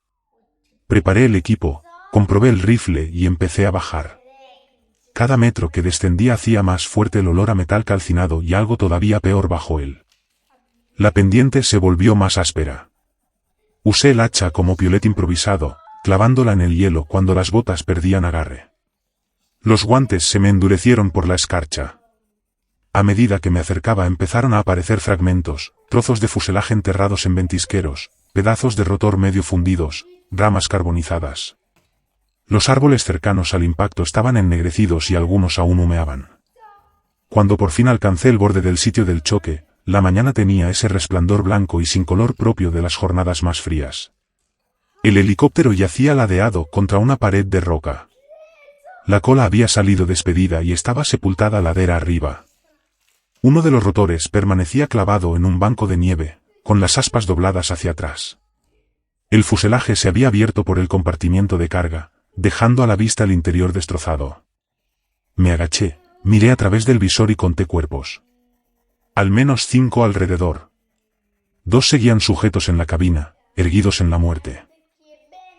Preparé el equipo, comprobé el rifle y empecé a bajar. Cada metro que descendía hacía más fuerte el olor a metal calcinado y algo todavía peor bajo él. La pendiente se volvió más áspera. Usé el hacha como piolet improvisado, clavándola en el hielo cuando las botas perdían agarre. Los guantes se me endurecieron por la escarcha. A medida que me acercaba empezaron a aparecer fragmentos, trozos de fuselaje enterrados en ventisqueros, pedazos de rotor medio fundidos, ramas carbonizadas. Los árboles cercanos al impacto estaban ennegrecidos y algunos aún humeaban. Cuando por fin alcancé el borde del sitio del choque, la mañana tenía ese resplandor blanco y sin color propio de las jornadas más frías. El helicóptero yacía ladeado contra una pared de roca. La cola había salido despedida y estaba sepultada ladera arriba. Uno de los rotores permanecía clavado en un banco de nieve, con las aspas dobladas hacia atrás. El fuselaje se había abierto por el compartimiento de carga, dejando a la vista el interior destrozado. Me agaché, miré a través del visor y conté cuerpos. Al menos 5 alrededor. 2 seguían sujetos en la cabina, erguidos en la muerte.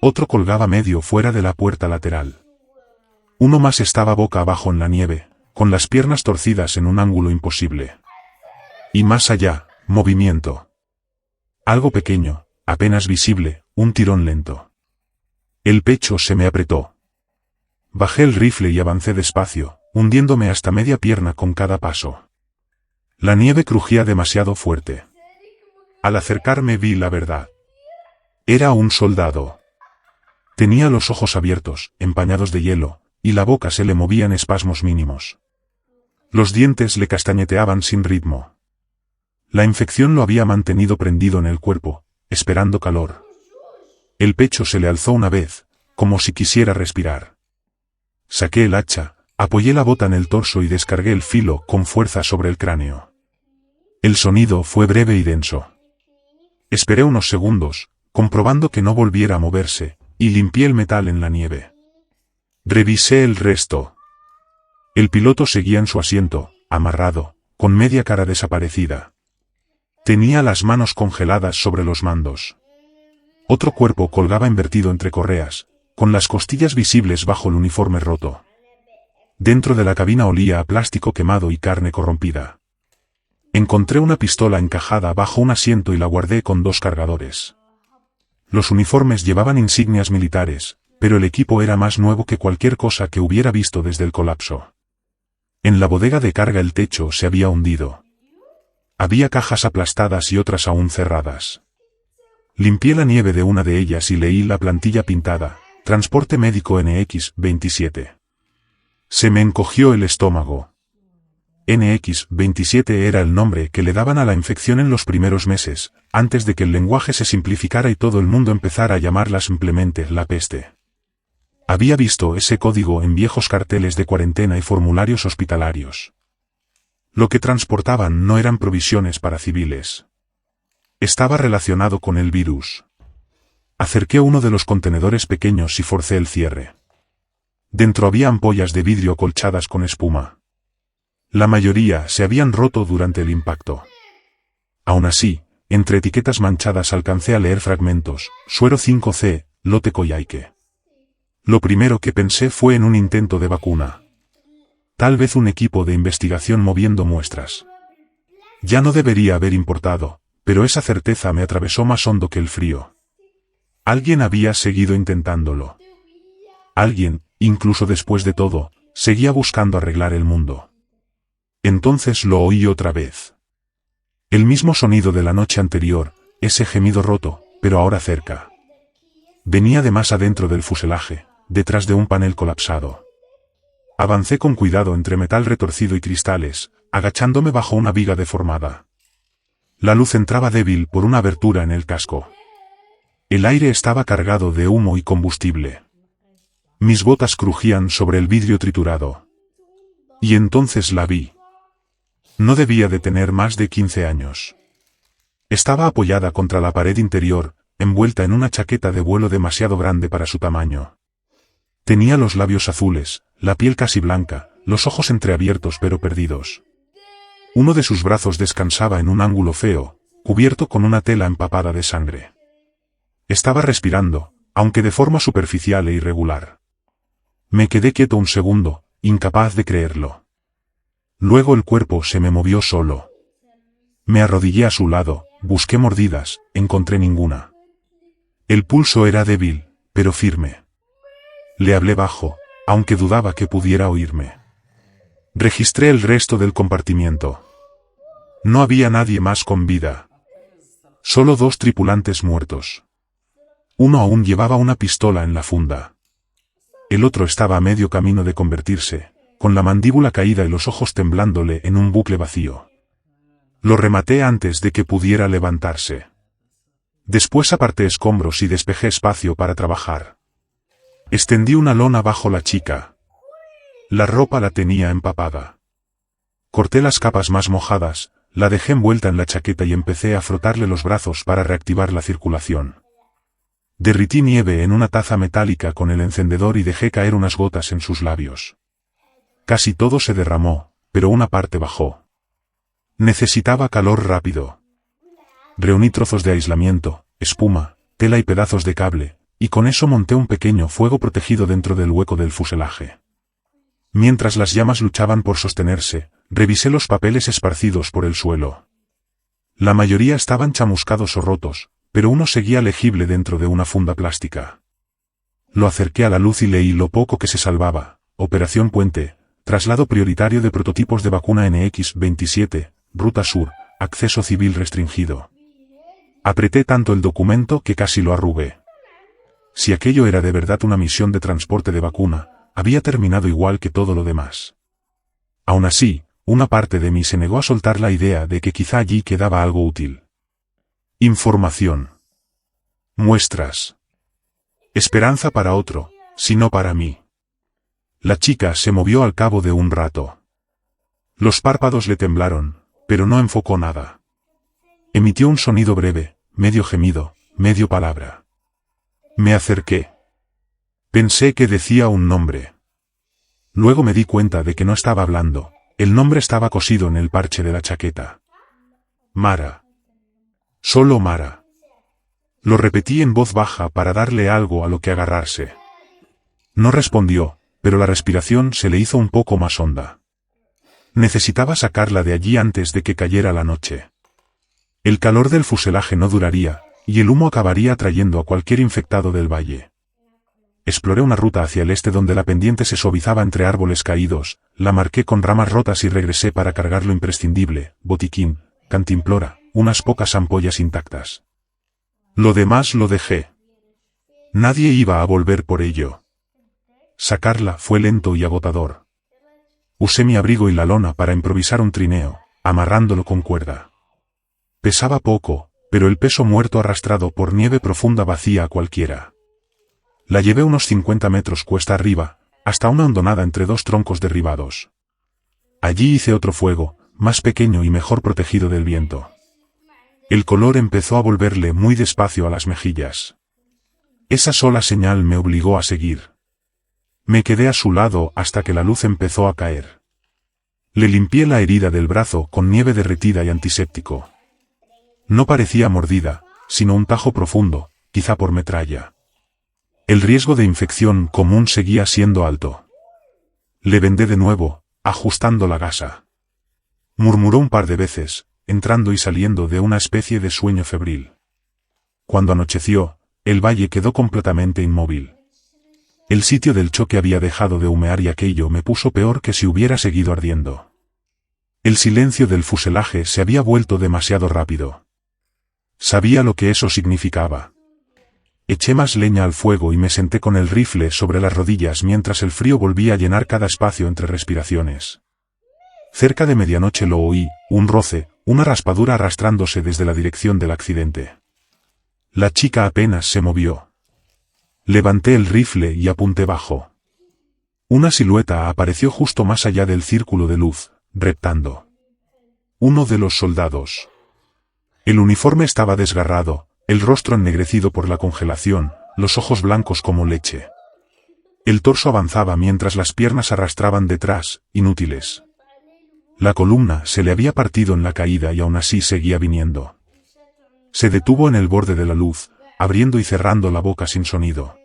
Otro colgaba medio fuera de la puerta lateral. Uno más estaba boca abajo en la nieve, con las piernas torcidas en un ángulo imposible. Y más allá, movimiento. Algo pequeño, apenas visible, un tirón lento. El pecho se me apretó. Bajé el rifle y avancé despacio, hundiéndome hasta media pierna con cada paso. La nieve crujía demasiado fuerte. Al acercarme vi la verdad. Era un soldado. Tenía los ojos abiertos, empañados de hielo, y la boca se le movía en espasmos mínimos. Los dientes le castañeteaban sin ritmo. La infección lo había mantenido prendido en el cuerpo, esperando calor. El pecho se le alzó una vez, como si quisiera respirar. Saqué el hacha, apoyé la bota en el torso y descargué el filo con fuerza sobre el cráneo. El sonido fue breve y denso. Esperé unos segundos, comprobando que no volviera a moverse, y limpié el metal en la nieve. Revisé el resto. El piloto seguía en su asiento, amarrado, con media cara desaparecida. Tenía las manos congeladas sobre los mandos. Otro cuerpo colgaba invertido entre correas, con las costillas visibles bajo el uniforme roto. Dentro de la cabina olía a plástico quemado y carne corrompida. Encontré una pistola encajada bajo un asiento y la guardé con 2 cargadores. Los uniformes llevaban insignias militares, pero el equipo era más nuevo que cualquier cosa que hubiera visto desde el colapso. En la bodega de carga el techo se había hundido. Había cajas aplastadas y otras aún cerradas. Limpié la nieve de una de ellas y leí la plantilla pintada, Transporte Médico NX-27. Se me encogió el estómago. NX-27 era el nombre que le daban a la infección en los primeros meses, antes de que el lenguaje se simplificara y todo el mundo empezara a llamarla simplemente la peste. Había visto ese código en viejos carteles de cuarentena y formularios hospitalarios. Lo que transportaban no eran provisiones para civiles. Estaba relacionado con el virus. Acerqué uno de los contenedores pequeños y forcé el cierre. Dentro había ampollas de vidrio colchadas con espuma. La mayoría se habían roto durante el impacto. Aún así, entre etiquetas manchadas alcancé a leer fragmentos, suero 5C, lote Coyhaique. Lo primero que pensé fue en un intento de vacuna. Tal vez un equipo de investigación moviendo muestras. Ya no debería haber importado, pero esa certeza me atravesó más hondo que el frío. Alguien había seguido intentándolo. Alguien, incluso después de todo, seguía buscando arreglar el mundo. Entonces lo oí otra vez. El mismo sonido de la noche anterior, ese gemido roto, pero ahora cerca. Venía de más adentro del fuselaje, detrás de un panel colapsado. Avancé con cuidado entre metal retorcido y cristales, agachándome bajo una viga deformada. La luz entraba débil por una abertura en el casco. El aire estaba cargado de humo y combustible. Mis botas crujían sobre el vidrio triturado. Y entonces la vi. No debía de tener más de 15 años. Estaba apoyada contra la pared interior, envuelta en una chaqueta de vuelo demasiado grande para su tamaño. Tenía los labios azules, la piel casi blanca, los ojos entreabiertos pero perdidos. Uno de sus brazos descansaba en un ángulo feo, cubierto con una tela empapada de sangre. Estaba respirando, aunque de forma superficial e irregular. Me quedé quieto un segundo, incapaz de creerlo. Luego el cuerpo se me movió solo. Me arrodillé a su lado, busqué mordidas, encontré ninguna. El pulso era débil, pero firme. Le hablé bajo, aunque dudaba que pudiera oírme. Registré el resto del compartimiento. No había nadie más con vida. Solo 2 tripulantes muertos. Uno aún llevaba una pistola en la funda. El otro estaba a medio camino de convertirse, con la mandíbula caída y los ojos temblándole en un bucle vacío. Lo rematé antes de que pudiera levantarse. Después aparté escombros y despejé espacio para trabajar. Extendí una lona bajo la chica. La ropa la tenía empapada. Corté las capas más mojadas, la dejé envuelta en la chaqueta y empecé a frotarle los brazos para reactivar la circulación. Derrití nieve en una taza metálica con el encendedor y dejé caer unas gotas en sus labios. Casi todo se derramó, pero una parte bajó. Necesitaba calor rápido. Reuní trozos de aislamiento, espuma, tela y pedazos de cable, y con eso monté un pequeño fuego protegido dentro del hueco del fuselaje. Mientras las llamas luchaban por sostenerse, revisé los papeles esparcidos por el suelo. La mayoría estaban chamuscados o rotos, pero uno seguía legible dentro de una funda plástica. Lo acerqué a la luz y leí lo poco que se salvaba. Operación Puente, traslado prioritario de prototipos de vacuna NX-27, Ruta Sur, acceso civil restringido. Apreté tanto el documento que casi lo arrugué. Si aquello era de verdad una misión de transporte de vacuna, había terminado igual que todo lo demás. Aún así, una parte de mí se negó a soltar la idea de que quizá allí quedaba algo útil. Información. Muestras. Esperanza para otro, si no para mí. La chica se movió al cabo de un rato. Los párpados le temblaron, pero no enfocó nada. Emitió un sonido breve, medio gemido, medio palabra. Me acerqué. Pensé que decía un nombre. Luego me di cuenta de que no estaba hablando, el nombre estaba cosido en el parche de la chaqueta. Mara. Solo Mara. Lo repetí en voz baja para darle algo a lo que agarrarse. No respondió, pero la respiración se le hizo un poco más honda. Necesitaba sacarla de allí antes de que cayera la noche. El calor del fuselaje no duraría, y el humo acabaría atrayendo a cualquier infectado del valle. Exploré una ruta hacia el este donde la pendiente se suavizaba entre árboles caídos, la marqué con ramas rotas y regresé para cargar lo imprescindible, botiquín, cantimplora, unas pocas ampollas intactas. Lo demás lo dejé. Nadie iba a volver por ello. Sacarla fue lento y agotador. Usé mi abrigo y la lona para improvisar un trineo, amarrándolo con cuerda. Pesaba poco, pero el peso muerto arrastrado por nieve profunda vacía a cualquiera. La llevé unos 50 metros cuesta arriba, hasta una hondonada entre 2 troncos derribados. Allí hice otro fuego, más pequeño y mejor protegido del viento. El color empezó a volverle muy despacio a las mejillas. Esa sola señal me obligó a seguir. Me quedé a su lado hasta que la luz empezó a caer. Le limpié la herida del brazo con nieve derretida y antiséptico. No parecía mordida, sino un tajo profundo, quizá por metralla. El riesgo de infección común seguía siendo alto. Le vendé de nuevo, ajustando la gasa. Murmuró un par de veces, entrando y saliendo de una especie de sueño febril. Cuando anocheció, el valle quedó completamente inmóvil. El sitio del choque había dejado de humear y aquello me puso peor que si hubiera seguido ardiendo. El silencio del fuselaje se había vuelto demasiado rápido. Sabía lo que eso significaba. Eché más leña al fuego y me senté con el rifle sobre las rodillas mientras el frío volvía a llenar cada espacio entre respiraciones. Cerca de medianoche lo oí, un roce, una raspadura arrastrándose desde la dirección del accidente. La chica apenas se movió. Levanté el rifle y apunté bajo. Una silueta apareció justo más allá del círculo de luz, reptando. Uno de los soldados. El uniforme estaba desgarrado, el rostro ennegrecido por la congelación, los ojos blancos como leche. El torso avanzaba mientras las piernas arrastraban detrás, inútiles. La columna se le había partido en la caída y aún así seguía viniendo. Se detuvo en el borde de la luz, abriendo y cerrando la boca sin sonido.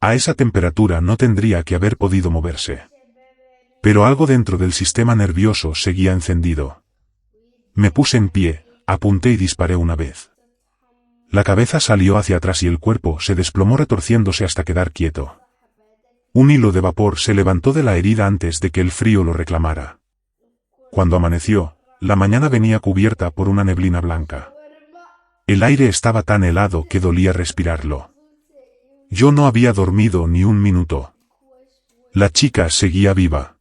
A esa temperatura no tendría que haber podido moverse. Pero algo dentro del sistema nervioso seguía encendido. Me puse en pie, apunté y disparé una vez. La cabeza salió hacia atrás y el cuerpo se desplomó retorciéndose hasta quedar quieto. Un hilo de vapor se levantó de la herida antes de que el frío lo reclamara. Cuando amaneció, la mañana venía cubierta por una neblina blanca. El aire estaba tan helado que dolía respirarlo. Yo no había dormido ni un minuto. La chica seguía viva.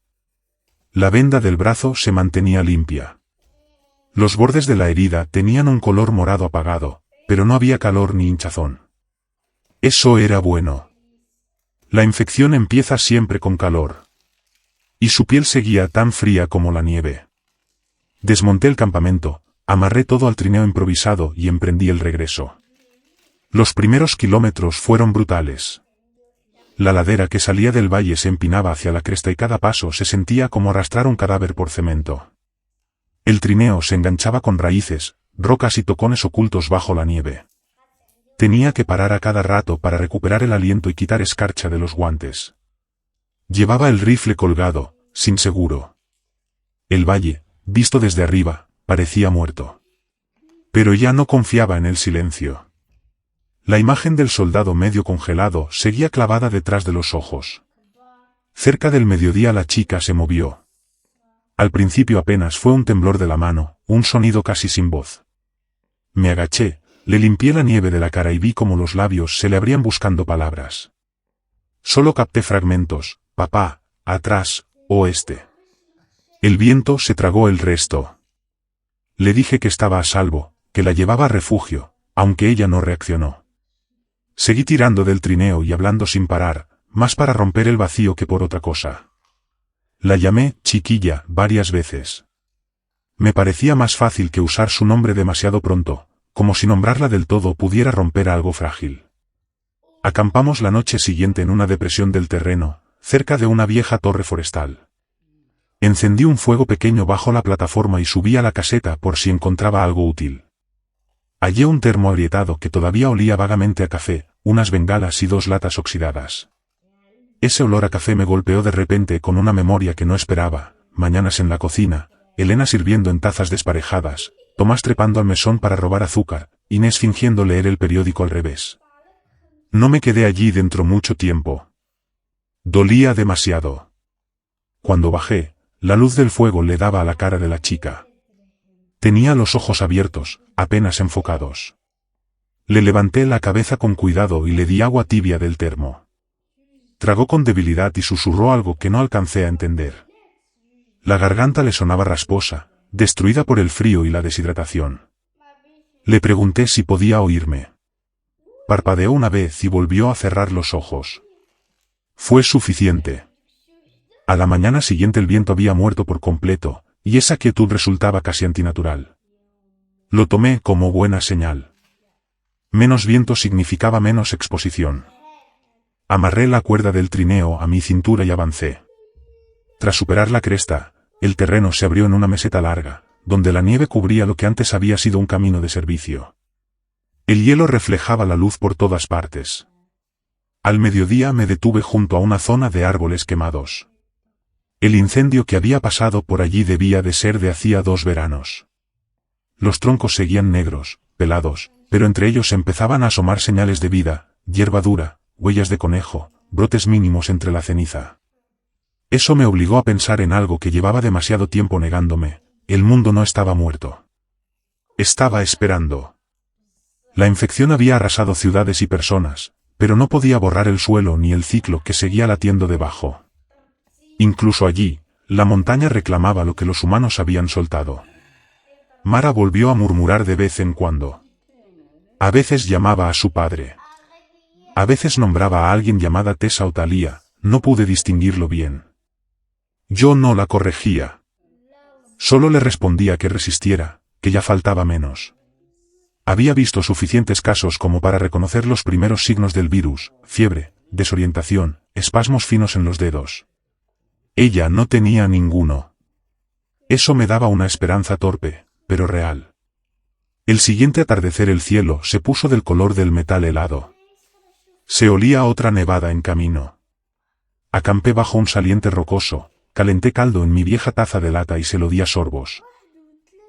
La venda del brazo se mantenía limpia. Los bordes de la herida tenían un color morado apagado, pero no había calor ni hinchazón. Eso era bueno. La infección empieza siempre con calor. Y su piel seguía tan fría como la nieve. Desmonté el campamento, amarré todo al trineo improvisado y emprendí el regreso. Los primeros kilómetros fueron brutales. La ladera que salía del valle se empinaba hacia la cresta y cada paso se sentía como arrastrar un cadáver por cemento. El trineo se enganchaba con raíces, rocas y tocones ocultos bajo la nieve. Tenía que parar a cada rato para recuperar el aliento y quitar escarcha de los guantes. Llevaba el rifle colgado, sin seguro. El valle, visto desde arriba, parecía muerto. Pero ya no confiaba en el silencio. La imagen del soldado medio congelado seguía clavada detrás de los ojos. Cerca del mediodía la chica se movió. Al principio apenas fue un temblor de la mano, un sonido casi sin voz. Me agaché, le limpié la nieve de la cara y vi cómo los labios se le abrían buscando palabras. Solo capté fragmentos: papá, atrás, oeste. El viento se tragó el resto. Le dije que estaba a salvo, que la llevaba a refugio, aunque ella no reaccionó. Seguí tirando del trineo y hablando sin parar, más para romper el vacío que por otra cosa. La llamé chiquilla varias veces. Me parecía más fácil que usar su nombre demasiado pronto, como si nombrarla del todo pudiera romper algo frágil. Acampamos la noche siguiente en una depresión del terreno, cerca de una vieja torre forestal. Encendí un fuego pequeño bajo la plataforma y subí a la caseta por si encontraba algo útil. Hallé un termo agrietado que todavía olía vagamente a café, unas bengalas y 2 latas oxidadas. Ese olor a café me golpeó de repente con una memoria que no esperaba: mañanas en la cocina, Elena sirviendo en tazas desparejadas, Tomás trepando al mesón para robar azúcar, Inés fingiendo leer el periódico al revés. No me quedé allí dentro mucho tiempo. Dolía demasiado. Cuando bajé, la luz del fuego le daba a la cara de la chica. Tenía los ojos abiertos, apenas enfocados. Le levanté la cabeza con cuidado y le di agua tibia del termo. Tragó con debilidad y susurró algo que no alcancé a entender. La garganta le sonaba rasposa, destruida por el frío y la deshidratación. Le pregunté si podía oírme. Parpadeó una vez y volvió a cerrar los ojos. Fue suficiente. A la mañana siguiente el viento había muerto por completo, y esa quietud resultaba casi antinatural. Lo tomé como buena señal. Menos viento significaba menos exposición. Amarré la cuerda del trineo a mi cintura y avancé. Tras superar la cresta, el terreno se abrió en una meseta larga, donde la nieve cubría lo que antes había sido un camino de servicio. El hielo reflejaba la luz por todas partes. Al mediodía me detuve junto a una zona de árboles quemados. El incendio que había pasado por allí debía de ser de hacía 2 veranos. Los troncos seguían negros, pelados, pero entre ellos empezaban a asomar señales de vida: hierba dura, huellas de conejo, brotes mínimos entre la ceniza. Eso me obligó a pensar en algo que llevaba demasiado tiempo negándome: el mundo no estaba muerto. Estaba esperando. La infección había arrasado ciudades y personas, pero no podía borrar el suelo ni el ciclo que seguía latiendo debajo. Incluso allí, la montaña reclamaba lo que los humanos habían soltado. Mara volvió a murmurar de vez en cuando. A veces llamaba a su padre. A veces nombraba a alguien llamada Tessa o Thalía, no pude distinguirlo bien. Yo no la corregía. Solo le respondía que resistiera, que ya faltaba menos. Había visto suficientes casos como para reconocer los primeros signos del virus: fiebre, desorientación, espasmos finos en los dedos. Ella no tenía ninguno. Eso me daba una esperanza torpe, pero real. El siguiente atardecer el cielo se puso del color del metal helado. Se olía otra nevada en camino. Acampé bajo un saliente rocoso, calenté caldo en mi vieja taza de lata y se lo di a sorbos.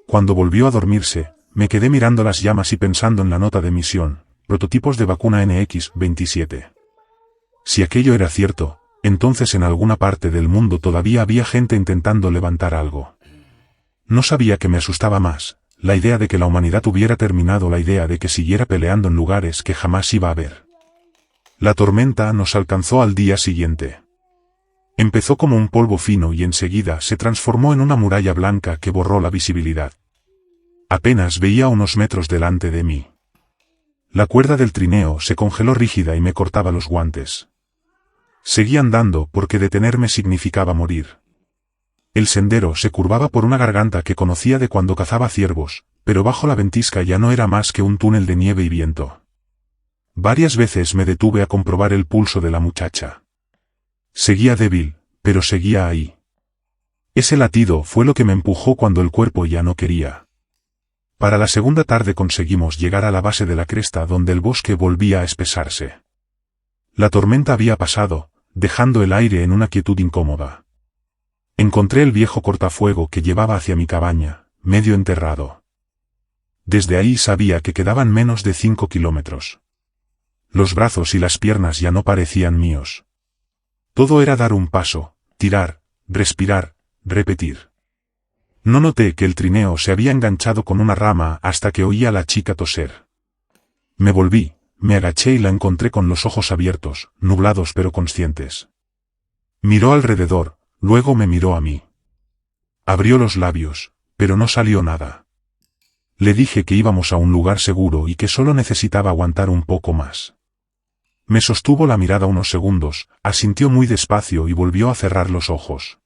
Cuando volvió a dormirse, me quedé mirando las llamas y pensando en la nota de misión: prototipos de vacuna NX-27. Si aquello era cierto, entonces en alguna parte del mundo todavía había gente intentando levantar algo. No sabía qué me asustaba más: la idea de que la humanidad hubiera terminado o la idea de que siguiera peleando en lugares que jamás iba a ver. La tormenta nos alcanzó al día siguiente. Empezó como un polvo fino y enseguida se transformó en una muralla blanca que borró la visibilidad. Apenas veía a unos metros delante de mí. La cuerda del trineo se congeló rígida y me cortaba los guantes. Seguí andando porque detenerme significaba morir. El sendero se curvaba por una garganta que conocía de cuando cazaba ciervos, pero bajo la ventisca ya no era más que un túnel de nieve y viento. Varias veces me detuve a comprobar el pulso de la muchacha. Seguía débil, pero seguía ahí. Ese latido fue lo que me empujó cuando el cuerpo ya no quería. Para la segunda tarde conseguimos llegar a la base de la cresta donde el bosque volvía a espesarse. La tormenta había pasado, dejando el aire en una quietud incómoda. Encontré el viejo cortafuego que llevaba hacia mi cabaña, medio enterrado. Desde ahí sabía que quedaban menos de 5 kilómetros. Los brazos y las piernas ya no parecían míos. Todo era dar un paso, tirar, respirar, repetir. No noté que el trineo se había enganchado con una rama hasta que oí a la chica toser. Me volví, me agaché y la encontré con los ojos abiertos, nublados pero conscientes. Miró alrededor, luego me miró a mí. Abrió los labios, pero no salió nada. Le dije que íbamos a un lugar seguro y que solo necesitaba aguantar un poco más. Me sostuvo la mirada unos segundos, asintió muy despacio y volvió a cerrar los ojos.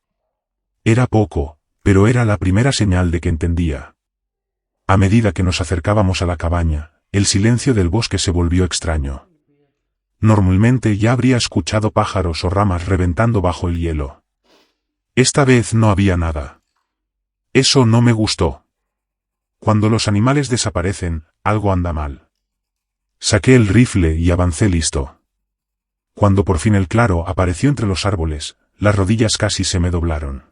Era poco, pero era la primera señal de que entendía. A medida que nos acercábamos a la cabaña, el silencio del bosque se volvió extraño. Normalmente ya habría escuchado pájaros o ramas reventando bajo el hielo. Esta vez no había nada. Eso no me gustó. Cuando los animales desaparecen, algo anda mal. Saqué el rifle y avancé listo. Cuando por fin el claro apareció entre los árboles, las rodillas casi se me doblaron.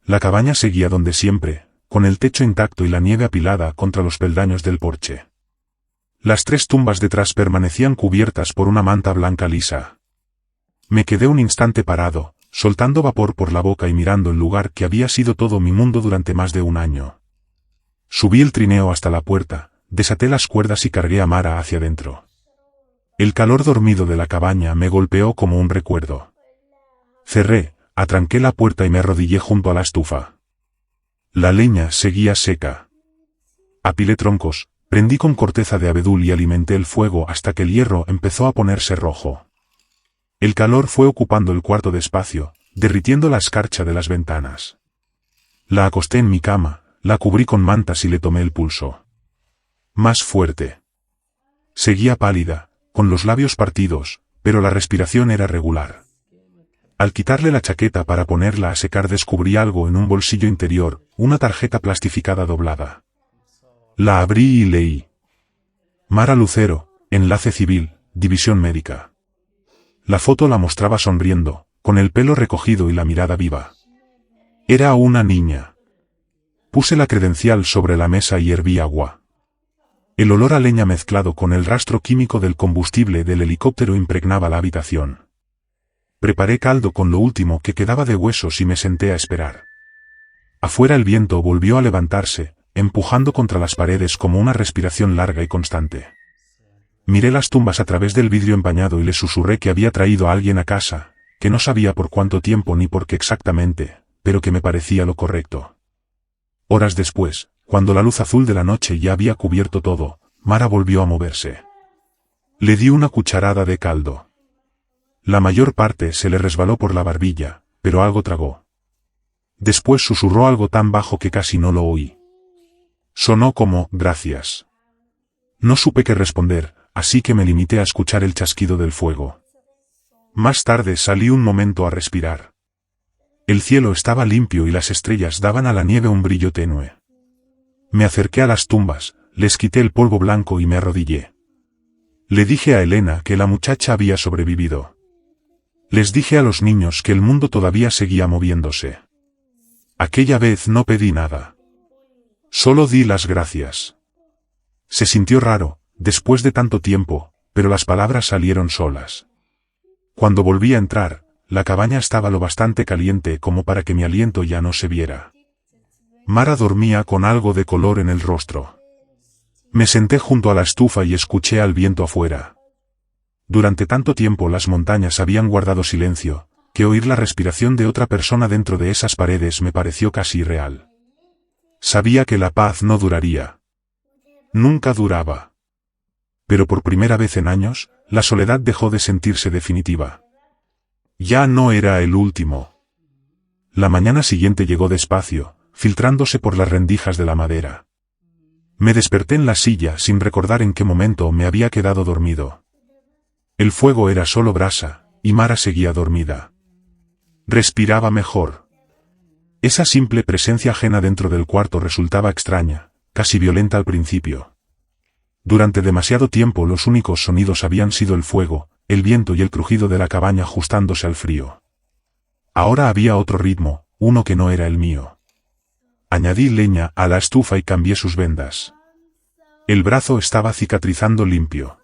La cabaña seguía donde siempre, con el techo intacto y la nieve apilada contra los peldaños del porche. Las 3 tumbas detrás permanecían cubiertas por una manta blanca lisa. Me quedé un instante parado, soltando vapor por la boca y mirando el lugar que había sido todo mi mundo durante más de un año. Subí el trineo hasta la puerta, desaté las cuerdas y cargué a Mara hacia adentro. El calor dormido de la cabaña me golpeó como un recuerdo. Cerré, atranqué la puerta y me arrodillé junto a la estufa. La leña seguía seca. Apilé troncos, prendí con corteza de abedul y alimenté el fuego hasta que el hierro empezó a ponerse rojo. El calor fue ocupando el cuarto despacio, derritiendo la escarcha de las ventanas. La acosté en mi cama, la cubrí con mantas y le tomé el pulso. Más fuerte. Seguía pálida, con los labios partidos, pero la respiración era regular. Al quitarle la chaqueta para ponerla a secar descubrí algo en un bolsillo interior, una tarjeta plastificada doblada. La abrí y leí. Mara Lucero, Enlace Civil, División Médica. La foto la mostraba sonriendo, con el pelo recogido y la mirada viva. Era una niña. Puse la credencial sobre la mesa y herví agua. El olor a leña mezclado con el rastro químico del combustible del helicóptero impregnaba la habitación. Preparé caldo con lo último que quedaba de huesos y me senté a esperar. Afuera el viento volvió a levantarse, empujando contra las paredes como una respiración larga y constante. Miré las tumbas a través del vidrio empañado y le susurré que había traído a alguien a casa, que no sabía por cuánto tiempo ni por qué exactamente, pero que me parecía lo correcto. Horas después, cuando la luz azul de la noche ya había cubierto todo, Mara volvió a moverse. Le di una cucharada de caldo. La mayor parte se le resbaló por la barbilla, pero algo tragó. Después susurró algo tan bajo que casi no lo oí. Sonó como, gracias. No supe qué responder, así que me limité a escuchar el chasquido del fuego. Más tarde salí un momento a respirar. El cielo estaba limpio y las estrellas daban a la nieve un brillo tenue. Me acerqué a las tumbas, les quité el polvo blanco y me arrodillé. Le dije a Elena que la muchacha había sobrevivido. Les dije a los niños que el mundo todavía seguía moviéndose. Aquella vez no pedí nada. Solo di las gracias. Se sintió raro, después de tanto tiempo, pero las palabras salieron solas. Cuando volví a entrar, la cabaña estaba lo bastante caliente como para que mi aliento ya no se viera. Mara dormía con algo de color en el rostro. Me senté junto a la estufa y escuché al viento afuera. Durante tanto tiempo las montañas habían guardado silencio, que oír la respiración de otra persona dentro de esas paredes me pareció casi irreal. Sabía que la paz no duraría. Nunca duraba. Pero por primera vez en años, la soledad dejó de sentirse definitiva. Ya no era el último. La mañana siguiente llegó despacio, filtrándose por las rendijas de la madera. Me desperté en la silla sin recordar en qué momento me había quedado dormido. El fuego era solo brasa, y Mara seguía dormida. Respiraba mejor. Esa simple presencia ajena dentro del cuarto resultaba extraña, casi violenta al principio. Durante demasiado tiempo los únicos sonidos habían sido el fuego, el viento y el crujido de la cabaña ajustándose al frío. Ahora había otro ritmo, uno que no era el mío. Añadí leña a la estufa y cambié sus vendas. El brazo estaba cicatrizando limpio.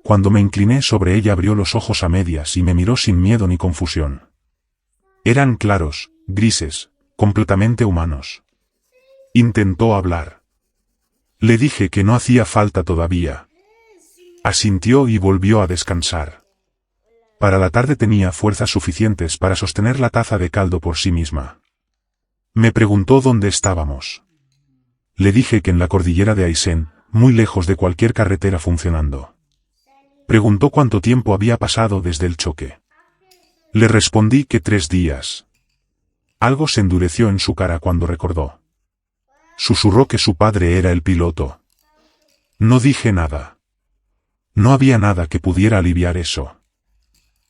Cuando me incliné sobre ella abrió los ojos a medias y me miró sin miedo ni confusión. Eran claros, grises, completamente humanos. Intentó hablar. Le dije que no hacía falta todavía. Asintió y volvió a descansar. Para la tarde tenía fuerzas suficientes para sostener la taza de caldo por sí misma. Me preguntó dónde estábamos. Le dije que en la cordillera de Aysén, muy lejos de cualquier carretera funcionando. Preguntó cuánto tiempo había pasado desde el choque. Le respondí que 3 días. Algo se endureció en su cara cuando recordó. Susurró que su padre era el piloto. No dije nada. No había nada que pudiera aliviar eso.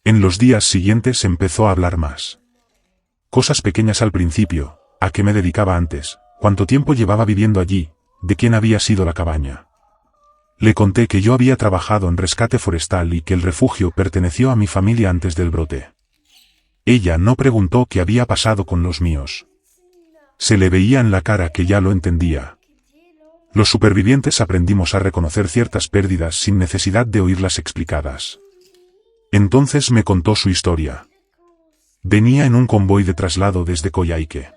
En los días siguientes empezó a hablar más. Cosas pequeñas al principio, a qué me dedicaba antes, cuánto tiempo llevaba viviendo allí, de quién había sido la cabaña. Le conté que yo había trabajado en rescate forestal y que el refugio perteneció a mi familia antes del brote. Ella no preguntó qué había pasado con los míos. Se le veía en la cara que ya lo entendía. Los supervivientes aprendimos a reconocer ciertas pérdidas sin necesidad de oírlas explicadas. Entonces me contó su historia. Venía en un convoy de traslado desde Coyhaique.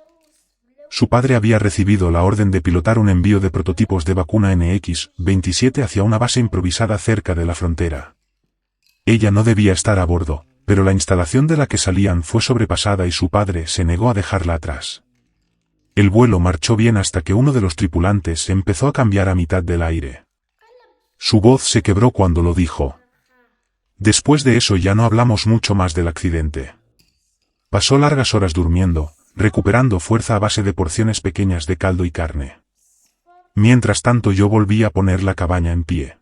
Su padre había recibido la orden de pilotar un envío de prototipos de vacuna NX-27 hacia una base improvisada cerca de la frontera. Ella no debía estar a bordo, pero la instalación de la que salían fue sobrepasada y su padre se negó a dejarla atrás. El vuelo marchó bien hasta que uno de los tripulantes empezó a cambiar a mitad del aire. Su voz se quebró cuando lo dijo. Después de eso ya no hablamos mucho más del accidente. Pasó largas horas durmiendo, recuperando fuerza a base de porciones pequeñas de caldo y carne. Mientras tanto yo volví a poner la cabaña en pie.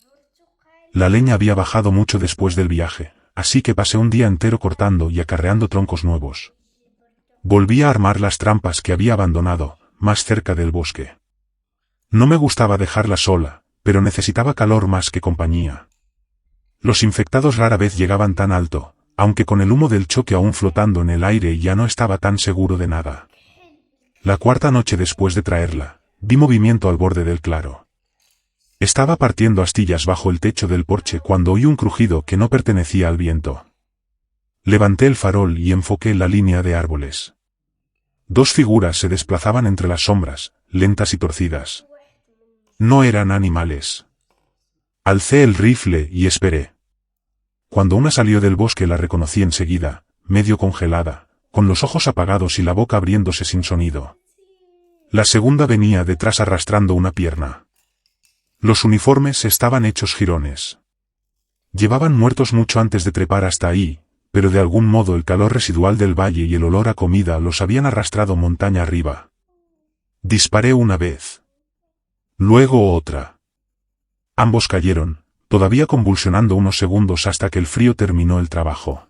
La leña había bajado mucho después del viaje, así que pasé un día entero cortando y acarreando troncos nuevos. Volví a armar las trampas que había abandonado, más cerca del bosque. No me gustaba dejarla sola, pero necesitaba calor más que compañía. Los infectados rara vez llegaban tan alto, aunque con el humo del choque aún flotando en el aire ya no estaba tan seguro de nada. La cuarta noche después de traerla, vi movimiento al borde del claro. Estaba partiendo astillas bajo el techo del porche cuando oí un crujido que no pertenecía al viento. Levanté el farol y enfoqué la línea de árboles. Dos figuras se desplazaban entre las sombras, lentas y torcidas. No eran animales. Alcé el rifle y esperé. Cuando una salió del bosque la reconocí enseguida, medio congelada, con los ojos apagados y la boca abriéndose sin sonido. La segunda venía detrás arrastrando una pierna. Los uniformes estaban hechos jirones. Llevaban muertos mucho antes de trepar hasta ahí, pero de algún modo el calor residual del valle y el olor a comida los habían arrastrado montaña arriba. Disparé una vez. Luego otra. Ambos cayeron, todavía convulsionando unos segundos hasta que el frío terminó el trabajo.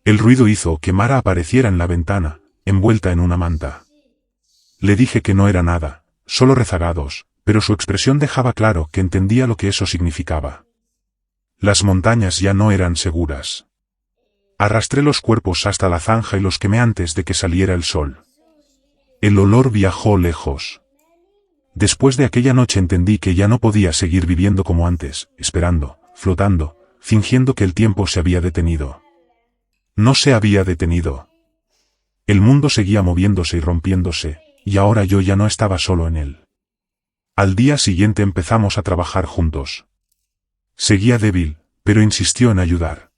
El ruido hizo que Mara apareciera en la ventana, envuelta en una manta. Le dije que no era nada, solo rezagados, pero su expresión dejaba claro que entendía lo que eso significaba. Las montañas ya no eran seguras. Arrastré los cuerpos hasta la zanja y los quemé antes de que saliera el sol. El olor viajó lejos. Después de aquella noche entendí que ya no podía seguir viviendo como antes, esperando, flotando, fingiendo que el tiempo se había detenido. No se había detenido. El mundo seguía moviéndose y rompiéndose, y ahora yo ya no estaba solo en él. Al día siguiente empezamos a trabajar juntos. Seguía débil, pero insistió en ayudar.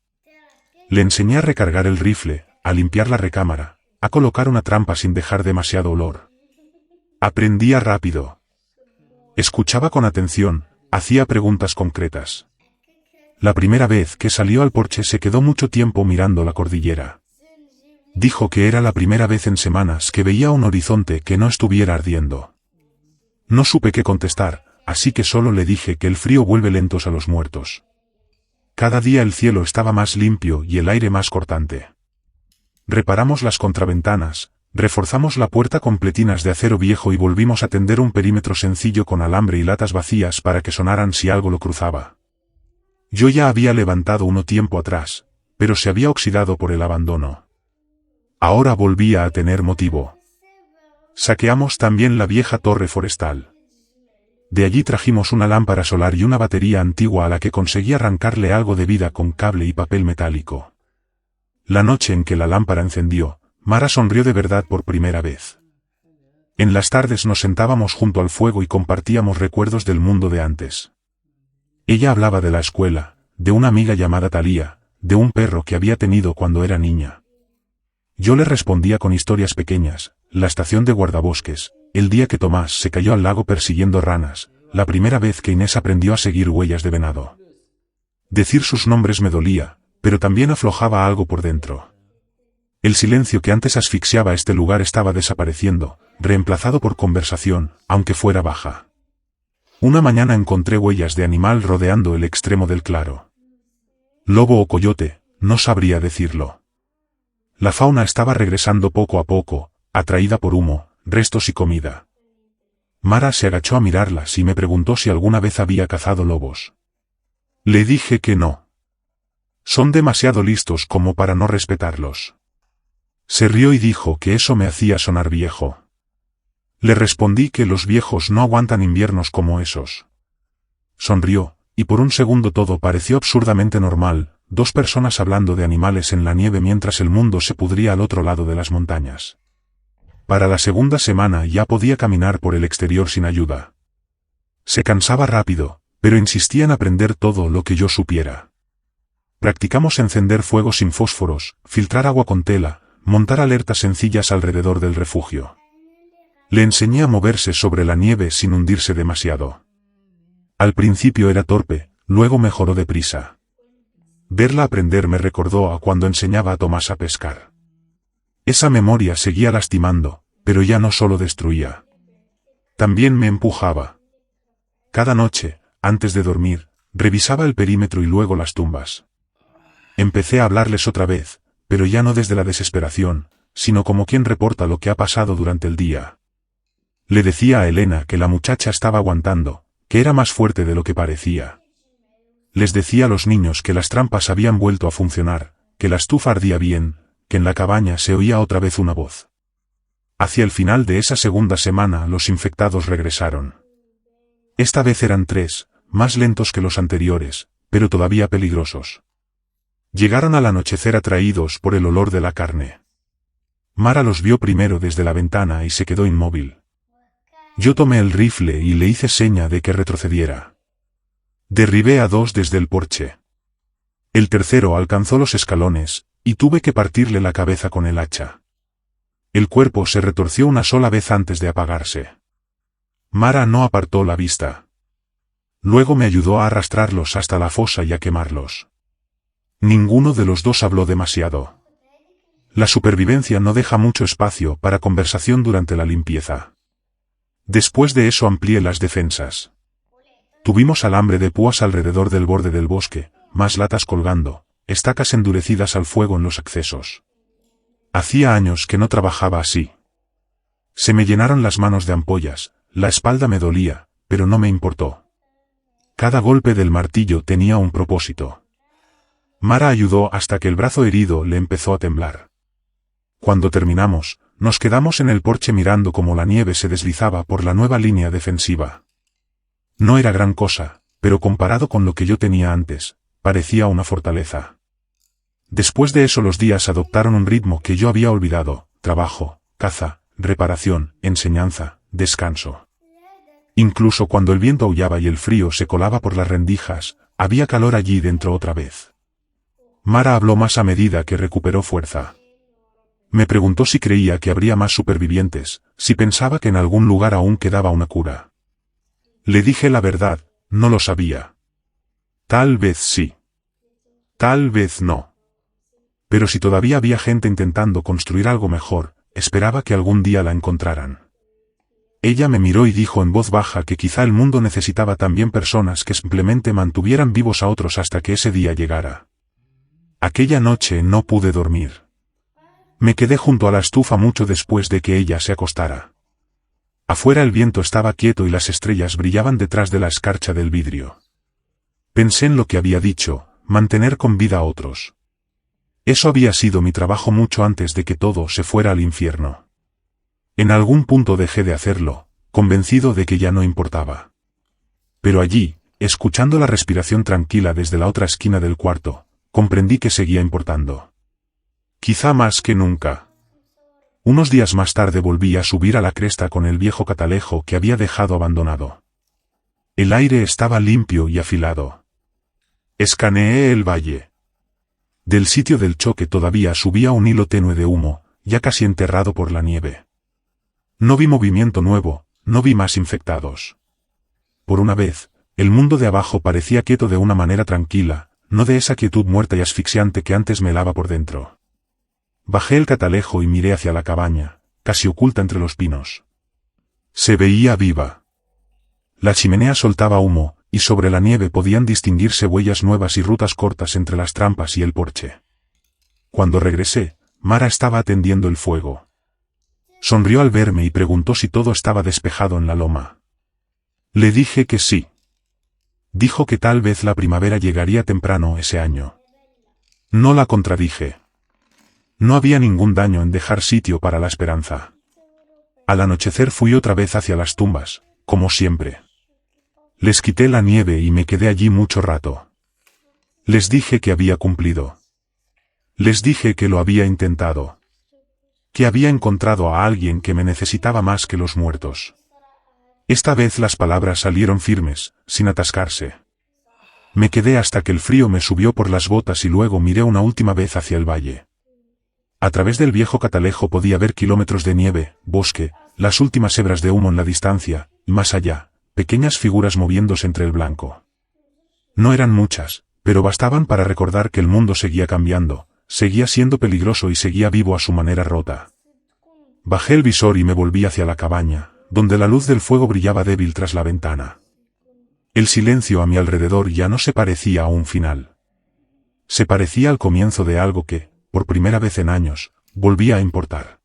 Le enseñé a recargar el rifle, a limpiar la recámara, a colocar una trampa sin dejar demasiado olor. Aprendía rápido. Escuchaba con atención, hacía preguntas concretas. La primera vez que salió al porche se quedó mucho tiempo mirando la cordillera. Dijo que era la primera vez en semanas que veía un horizonte que no estuviera ardiendo. No supe qué contestar, así que solo le dije que el frío vuelve lentos a los muertos. Cada día el cielo estaba más limpio y el aire más cortante. Reparamos las contraventanas, reforzamos la puerta con pletinas de acero viejo y volvimos a tender un perímetro sencillo con alambre y latas vacías para que sonaran si algo lo cruzaba. Yo ya había levantado uno tiempo atrás, pero se había oxidado por el abandono. Ahora volvía a tener motivo. Saqueamos también la vieja torre forestal. De allí trajimos una lámpara solar y una batería antigua a la que conseguí arrancarle algo de vida con cable y papel metálico. La noche en que la lámpara encendió, Mara sonrió de verdad por primera vez. En las tardes nos sentábamos junto al fuego y compartíamos recuerdos del mundo de antes. Ella hablaba de la escuela, de una amiga llamada Thalía, de un perro que había tenido cuando era niña. Yo le respondía con historias pequeñas, la estación de guardabosques, el día que Tomás se cayó al lago persiguiendo ranas, la primera vez que Inés aprendió a seguir huellas de venado. Decir sus nombres me dolía, pero también aflojaba algo por dentro. El silencio que antes asfixiaba este lugar estaba desapareciendo, reemplazado por conversación, aunque fuera baja. Una mañana encontré huellas de animal rodeando el extremo del claro. Lobo o coyote, no sabría decirlo. La fauna estaba regresando poco a poco, atraída por humo, restos y comida. Mara se agachó a mirarlas y me preguntó si alguna vez había cazado lobos. Le dije que no. Son demasiado listos como para no respetarlos. Se rió y dijo que eso me hacía sonar viejo. Le respondí que los viejos no aguantan inviernos como esos. Sonrió, y por un segundo todo pareció absurdamente normal, dos personas hablando de animales en la nieve mientras el mundo se pudría al otro lado de las montañas. Para la segunda semana ya podía caminar por el exterior sin ayuda. Se cansaba rápido, pero insistía en aprender todo lo que yo supiera. Practicamos encender fuego sin fósforos, filtrar agua con tela, montar alertas sencillas alrededor del refugio. Le enseñé a moverse sobre la nieve sin hundirse demasiado. Al principio era torpe, luego mejoró deprisa. Verla aprender me recordó a cuando enseñaba a Tomás a pescar. Esa memoria seguía lastimando, pero ya no solo destruía. También me empujaba. Cada noche, antes de dormir, revisaba el perímetro y luego las tumbas. Empecé a hablarles otra vez, pero ya no desde la desesperación, sino como quien reporta lo que ha pasado durante el día. Le decía a Elena que la muchacha estaba aguantando, que era más fuerte de lo que parecía. Les decía a los niños que las trampas habían vuelto a funcionar, que la estufa ardía bien, que en la cabaña se oía otra vez una voz. Hacia el final de esa segunda semana los infectados regresaron. Esta vez eran 3, más lentos que los anteriores, pero todavía peligrosos. Llegaron al anochecer atraídos por el olor de la carne. Mara los vio primero desde la ventana y se quedó inmóvil. Yo tomé el rifle y le hice seña de que retrocediera. Derribé a 2 desde el porche. El tercero alcanzó los escalones, y tuve que partirle la cabeza con el hacha. El cuerpo se retorció una sola vez antes de apagarse. Mara no apartó la vista. Luego me ayudó a arrastrarlos hasta la fosa y a quemarlos. Ninguno de los dos habló demasiado. La supervivencia no deja mucho espacio para conversación durante la limpieza. Después de eso amplié las defensas. Tuvimos alambre de púas alrededor del borde del bosque, más latas colgando, estacas endurecidas al fuego en los accesos. Hacía años que no trabajaba así. Se me llenaron las manos de ampollas, la espalda me dolía, pero no me importó. Cada golpe del martillo tenía un propósito. Mara ayudó hasta que el brazo herido le empezó a temblar. Cuando terminamos, nos quedamos en el porche mirando cómo la nieve se deslizaba por la nueva línea defensiva. No era gran cosa, pero comparado con lo que yo tenía antes, parecía una fortaleza. Después de eso los días adoptaron un ritmo que yo había olvidado: trabajo, caza, reparación, enseñanza, descanso. Incluso cuando el viento aullaba y el frío se colaba por las rendijas, había calor allí dentro otra vez. Mara habló más a medida que recuperó fuerza. Me preguntó si creía que habría más supervivientes, si pensaba que en algún lugar aún quedaba una cura. Le dije la verdad, no lo sabía. Tal vez sí. Tal vez no. Pero si todavía había gente intentando construir algo mejor, esperaba que algún día la encontraran. Ella me miró y dijo en voz baja que quizá el mundo necesitaba también personas que simplemente mantuvieran vivos a otros hasta que ese día llegara. Aquella noche no pude dormir. Me quedé junto a la estufa mucho después de que ella se acostara. Afuera el viento estaba quieto y las estrellas brillaban detrás de la escarcha del vidrio. Pensé en lo que había dicho: mantener con vida a otros. Eso había sido mi trabajo mucho antes de que todo se fuera al infierno. En algún punto dejé de hacerlo, convencido de que ya no importaba. Pero allí, escuchando la respiración tranquila desde la otra esquina del cuarto, comprendí que seguía importando. Quizá más que nunca. Unos días más tarde volví a subir a la cresta con el viejo catalejo que había dejado abandonado. El aire estaba limpio y afilado. Escaneé el valle. Del sitio del choque todavía subía un hilo tenue de humo, ya casi enterrado por la nieve. No vi movimiento nuevo, no vi más infectados. Por una vez, el mundo de abajo parecía quieto de una manera tranquila, no de esa quietud muerta y asfixiante que antes me helaba por dentro. Bajé el catalejo y miré hacia la cabaña, casi oculta entre los pinos. Se veía viva. La chimenea soltaba humo, y sobre la nieve podían distinguirse huellas nuevas y rutas cortas entre las trampas y el porche. Cuando regresé, Mara estaba atendiendo el fuego. Sonrió al verme y preguntó si todo estaba despejado en la loma. Le dije que sí. Dijo que tal vez la primavera llegaría temprano ese año. No la contradije. No había ningún daño en dejar sitio para la esperanza. Al anochecer fui otra vez hacia las tumbas, como siempre. Les quité la nieve y me quedé allí mucho rato. Les dije que había cumplido. Les dije que lo había intentado. Que había encontrado a alguien que me necesitaba más que los muertos. Esta vez las palabras salieron firmes, sin atascarse. Me quedé hasta que el frío me subió por las botas y luego miré una última vez hacia el valle. A través del viejo catalejo podía ver kilómetros de nieve, bosque, las últimas hebras de humo en la distancia, y más allá, pequeñas figuras moviéndose entre el blanco. No eran muchas, pero bastaban para recordar que el mundo seguía cambiando, seguía siendo peligroso y seguía vivo a su manera rota. Bajé el visor y me volví hacia la cabaña, donde la luz del fuego brillaba débil tras la ventana. El silencio a mi alrededor ya no se parecía a un final. Se parecía al comienzo de algo que, por primera vez en años, volvía a importar.